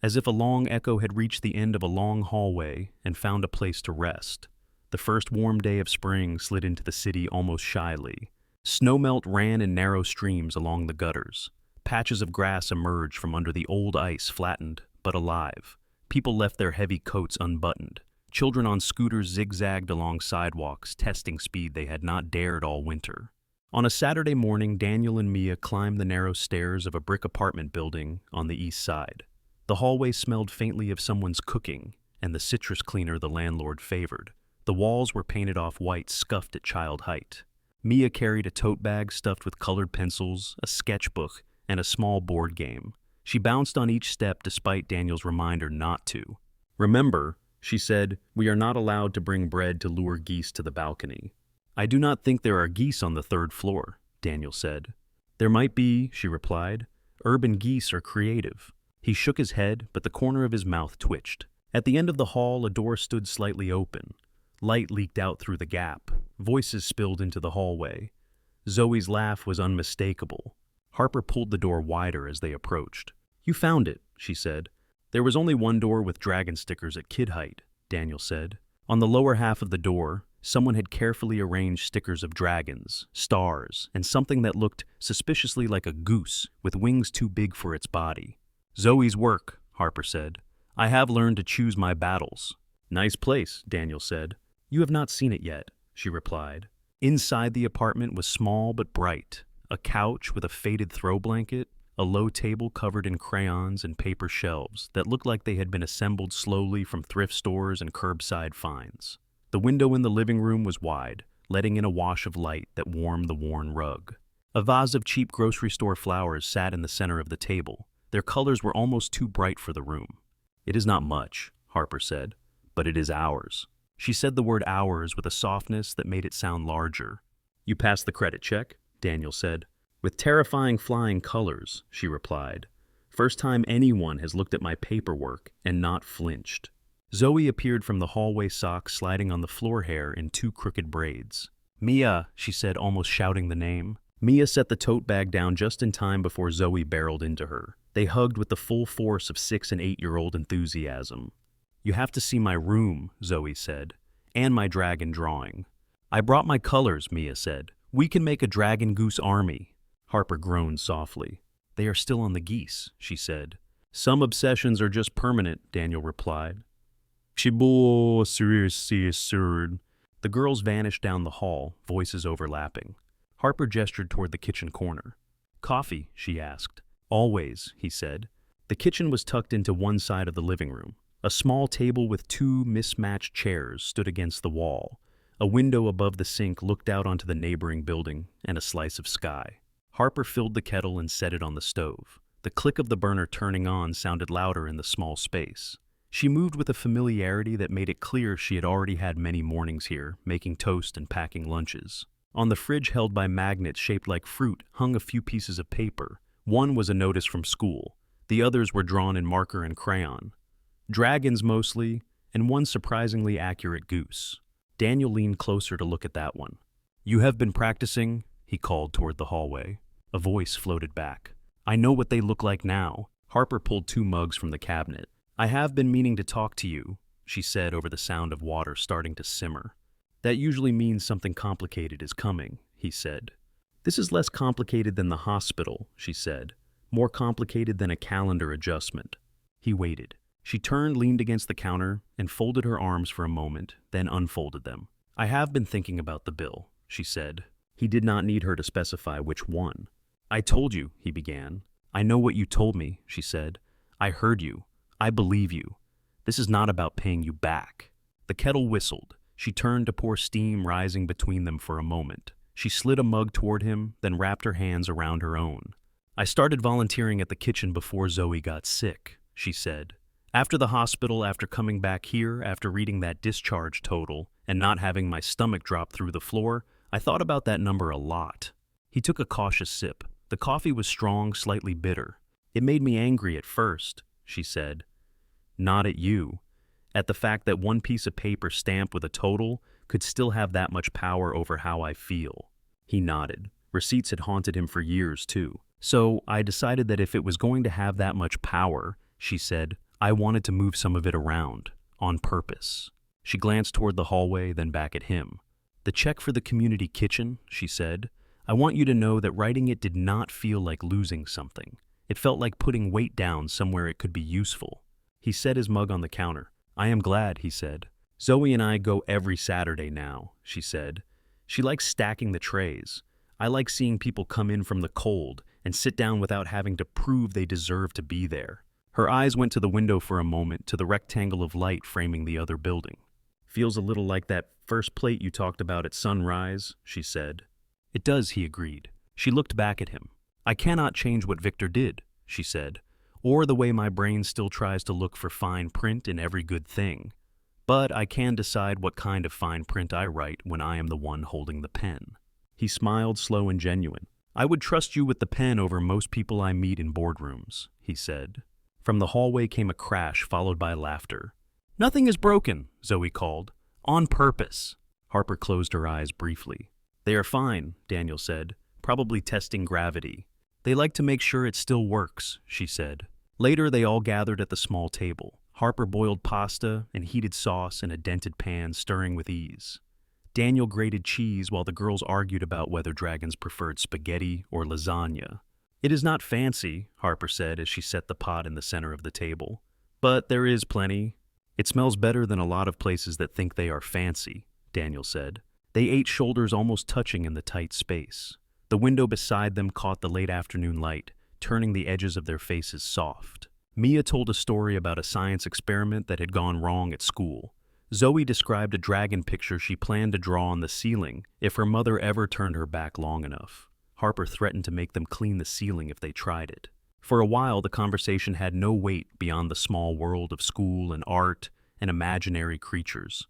as if a long echo had reached the end of a long hallway and found a place to rest. The first warm day of spring slid into the city almost shyly. Snowmelt ran in narrow streams along the gutters. Patches of grass emerged from under the old ice, flattened but alive. People left their heavy coats unbuttoned. Children on scooters zigzagged along sidewalks, testing speed they had not dared all winter. On a Saturday morning, Daniel and Mia climbed the narrow stairs of a brick apartment building on the east side. The hallway smelled faintly of someone's cooking and the citrus cleaner the landlord favored. The walls were painted off white, scuffed at child height. Mia carried a tote bag stuffed with colored pencils, a sketchbook, and a small board game. She bounced on each step despite Daniel's reminder not to. "Remember," she said, "we are not allowed to bring bread to lure geese to the balcony." "I do not think there are geese on the third floor," Daniel said. "There might be," she replied. "Urban geese are creative." He shook his head, but the corner of his mouth twitched. At the end of the hall, a door stood slightly open. Light leaked out through the gap. Voices spilled into the hallway. Zoe's laugh was unmistakable. Harper pulled the door wider as they approached. "You found it," she said. "There was only one door with dragon stickers at kid height," Daniel said. On the lower half of the door, someone had carefully arranged stickers of dragons, stars, and something that looked suspiciously like a goose with wings too big for its body. "Zoe's work," Harper said. "I have learned to choose my battles." "Nice place," Daniel said. "You have not seen it yet," she replied. Inside the apartment was small but bright. A couch with a faded throw blanket, a low table covered in crayons and paper shelves that looked like they had been assembled slowly from thrift stores and curbside finds. The window in the living room was wide, letting in a wash of light that warmed the worn rug. A vase of cheap grocery store flowers sat in the center of the table. Their colors were almost too bright for the room. "It is not much," Harper said, "but it is ours." She said the word ours with a softness that made it sound larger. "You passed the credit check?" Daniel said. "With terrifying flying colors," she replied. "First time anyone has looked at my paperwork and not flinched." Zoe appeared from the hallway sock sliding on the floor hair in two crooked braids. "Mia," she said, almost shouting the name. Mia set the tote bag down just in time before Zoe barreled into her. They hugged with the full force of 6- and 8-year-old enthusiasm. "You have to see my room," Zoe said, "and my dragon drawing." "I brought my colors," Mia said. "We can make a dragon goose army." Harper groaned softly. "They are still on the geese," she said. "Some obsessions are just permanent," Daniel replied. "The girls vanished down the hall, voices overlapping. Harper gestured toward the kitchen corner. "Coffee?" she asked. "Always," he said. The kitchen was tucked into one side of the living room. A small table with two mismatched chairs stood against the wall. A window above the sink looked out onto the neighboring building and a slice of sky. Harper filled the kettle and set it on the stove. The click of the burner turning on sounded louder in the small space. She moved with a familiarity that made it clear she had already had many mornings here, making toast and packing lunches. On the fridge held by magnets shaped like fruit hung a few pieces of paper. One was a notice from school. The others were drawn in marker and crayon. Dragons mostly, and one surprisingly accurate goose. Daniel leaned closer to look at that one. "You have been practicing?" he called toward the hallway. A voice floated back. "I know what they look like now." Harper pulled 2 mugs from the cabinet. "I have been meaning to talk to you," she said over the sound of water starting to simmer. "That usually means something complicated is coming," he said. "This is less complicated than the hospital," she said. "More complicated than a calendar adjustment." He waited. She turned, leaned against the counter, and folded her arms for a moment, then unfolded them. "I have been thinking about the bill," she said. He did not need her to specify which one. "I told you," he began. "I know what you told me," she said. "I heard you. I believe you. This is not about paying you back." The kettle whistled. She turned to pour steam rising between them for a moment. She slid a mug toward him, then wrapped her hands around her own. "I started volunteering at the kitchen before Zoe got sick," she said. "After the hospital, after coming back here, after reading that discharge total, and not having my stomach drop through the floor, I thought about that number a lot." He took a cautious sip. The coffee was strong, slightly bitter. "It made me angry at first," she said. "Not at you. At the fact that one piece of paper stamped with a total could still have that much power over how I feel." He nodded. Receipts had haunted him for years, too. "So I decided that if it was going to have that much power," she said, "I wanted to move some of it around, on purpose." She glanced toward the hallway, then back at him. "The check for the community kitchen," she said. "I want you to know that writing it did not feel like losing something. It felt like putting weight down somewhere it could be useful." He set his mug on the counter. "I am glad," he said. Zoe and I go every Saturday now, she said. She likes stacking the trays. I like seeing people come in from the cold and sit down without having to prove they deserve to be there. Her eyes went to the window for a moment, to the rectangle of light framing the other building. Feels a little like that first plate you talked about at sunrise, she said. It does, he agreed. She looked back at him. I cannot change what Victor did, she said, or the way my brain still tries to look for fine print in every good thing. But I can decide what kind of fine print I write when I am the one holding the pen. He smiled, slow and genuine. I would trust you with the pen over most people I meet in boardrooms, he said. From the hallway came a crash followed by laughter. Nothing is broken, Zoe called. On purpose. Harper closed her eyes briefly. They are fine, Daniel said, probably testing gravity. They like to make sure it still works, she said. Later they all gathered at the small table. Harper boiled pasta and heated sauce in a dented pan, stirring with ease. Daniel grated cheese while the girls argued about whether dragons preferred spaghetti or lasagna. It is not fancy, Harper said as she set the pot in the center of the table. But there is plenty. It smells better than a lot of places that think they are fancy, Daniel said. They ate shoulders almost touching in the tight space. The window beside them caught the late afternoon light, turning the edges of their faces soft. Mia told a story about a science experiment that had gone wrong at school. Zoe described a dragon picture she planned to draw on the ceiling if her mother ever turned her back long enough. Harper threatened to make them clean the ceiling if they tried it. For a while, the conversation had no weight beyond the small world of school and art and imaginary creatures.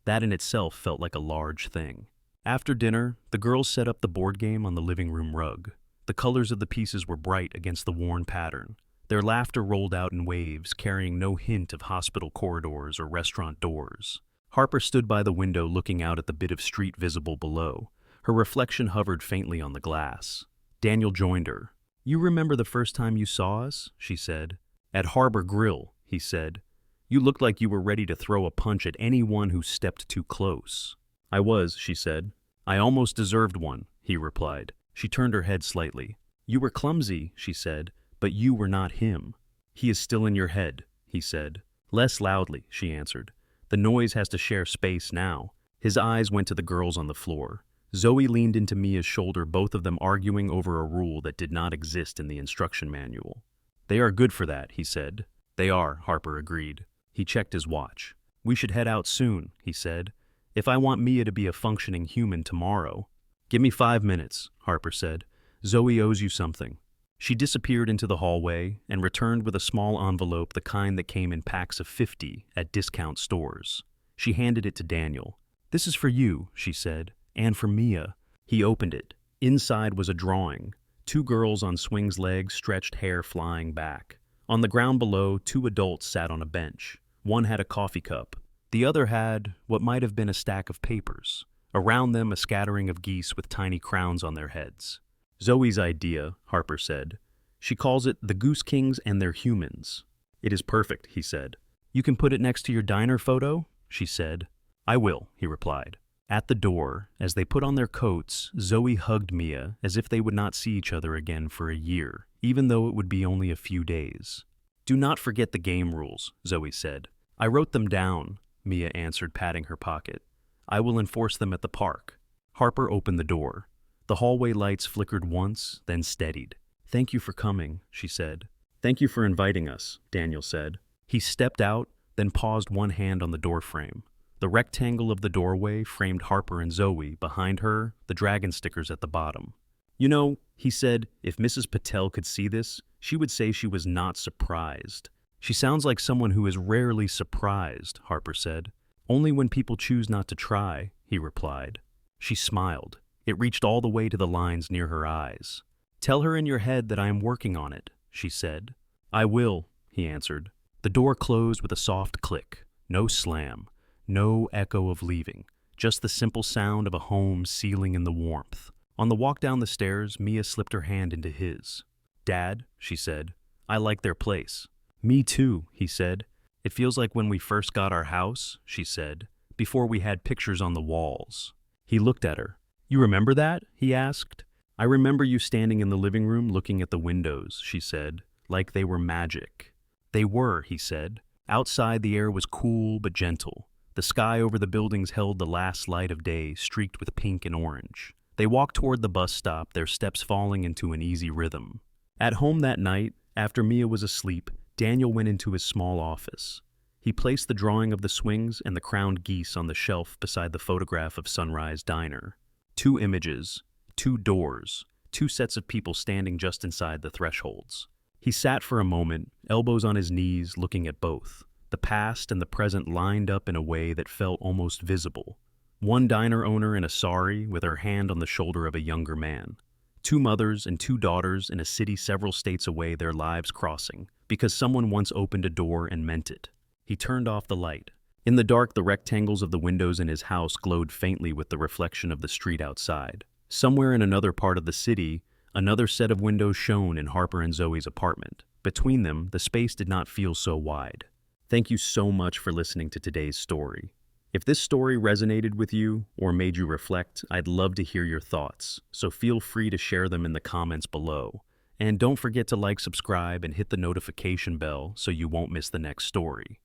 That in itself felt like a large thing. After dinner, the girls set up the board game on the living room rug. The colors of the pieces were bright against the worn pattern. Their laughter rolled out in waves, carrying no hint of hospital corridors or restaurant doors. Harper stood by the window looking out at the bit of street visible below. Her reflection hovered faintly on the glass. Daniel joined her. You remember the first time you saw us? She said. At Harbor Grill, he said. You looked like you were ready to throw a punch at anyone who stepped too close. I was, she said. I almost deserved one, he replied. She turned her head slightly. You were clumsy, she said, but you were not him. He is still in your head, he said. Less loudly, she answered. The noise has to share space now. His eyes went to the girls on the floor. Zoe leaned into Mia's shoulder, both of them arguing over a rule that did not exist in the instruction manual. They are good for that, he said. They are, Harper agreed. He checked his watch. We should head out soon, he said. If I want Mia to be a functioning human tomorrow. Give me 5 minutes, Harper said. Zoe owes you something. She disappeared into the hallway and returned with a small envelope, the kind that came in packs of 50 at discount stores. She handed it to Daniel. This is for you, she said, and for Mia. He opened it. Inside was a drawing. 2 girls on swings legs, stretched hair flying back. On the ground below, 2 adults sat on a bench. One had a coffee cup. The other had what might have been a stack of papers. Around them, a scattering of geese with tiny crowns on their heads. Zoe's idea, Harper said. She calls it the Goose Kings and Their Humans. It is perfect, he said. You can put it next to your diner photo, she said. I will, he replied. At the door, as they put on their coats, Zoe hugged Mia as if they would not see each other again for a year, even though it would be only a few days. Do not forget the game rules, Zoe said. I wrote them down, Mia answered, patting her pocket. I will enforce them at the park. Harper opened the door. The hallway lights flickered once, then steadied. Thank you for coming, she said. Thank you for inviting us, Daniel said. He stepped out, then paused, one hand on the doorframe. The rectangle of the doorway framed Harper and Zoe. Behind her, the dragon stickers at the bottom. You know, he said, if Mrs. Patel could see this, she would say she was not surprised. She sounds like someone who is rarely surprised, Harper said. Only when people choose not to try, he replied. She smiled. It reached all the way to the lines near her eyes. Tell her in your head that I am working on it, she said. I will, he answered. The door closed with a soft click. No slam. No echo of leaving. Just the simple sound of a home sealing in the warmth. On the walk down the stairs, Mia slipped her hand into his. Dad, she said, I like their place. Me too, he said. It feels like when we first got our house, she said, before we had pictures on the walls. He looked at her. You remember that? He asked. I remember you standing in the living room looking at the windows, she said, like they were magic. They were, he said. Outside the air was cool but gentle. The sky over the buildings held the last light of day, streaked with pink and orange. They walked toward the bus stop, their steps falling into an easy rhythm. At home that night, after Mia was asleep, Daniel went into his small office. He placed the drawing of the swings and the crowned geese on the shelf beside the photograph of Sunrise Diner. 2 images, 2 doors, 2 sets of people standing just inside the thresholds. He sat for a moment, elbows on his knees, looking at both. The past and the present lined up in a way that felt almost visible. One diner owner in a sari with her hand on the shoulder of a younger man. 2 mothers and 2 daughters in a city several states away, their lives crossing, because someone once opened a door and meant it. He turned off the light. In the dark, the rectangles of the windows in his house glowed faintly with the reflection of the street outside. Somewhere in another part of the city, another set of windows shone in Harper and Zoe's apartment. Between them, the space did not feel so wide. Thank you so much for listening to today's story. If this story resonated with you or made you reflect, I'd love to hear your thoughts, so feel free to share them in the comments below. And don't forget to like, subscribe, and hit the notification bell so you won't miss the next story.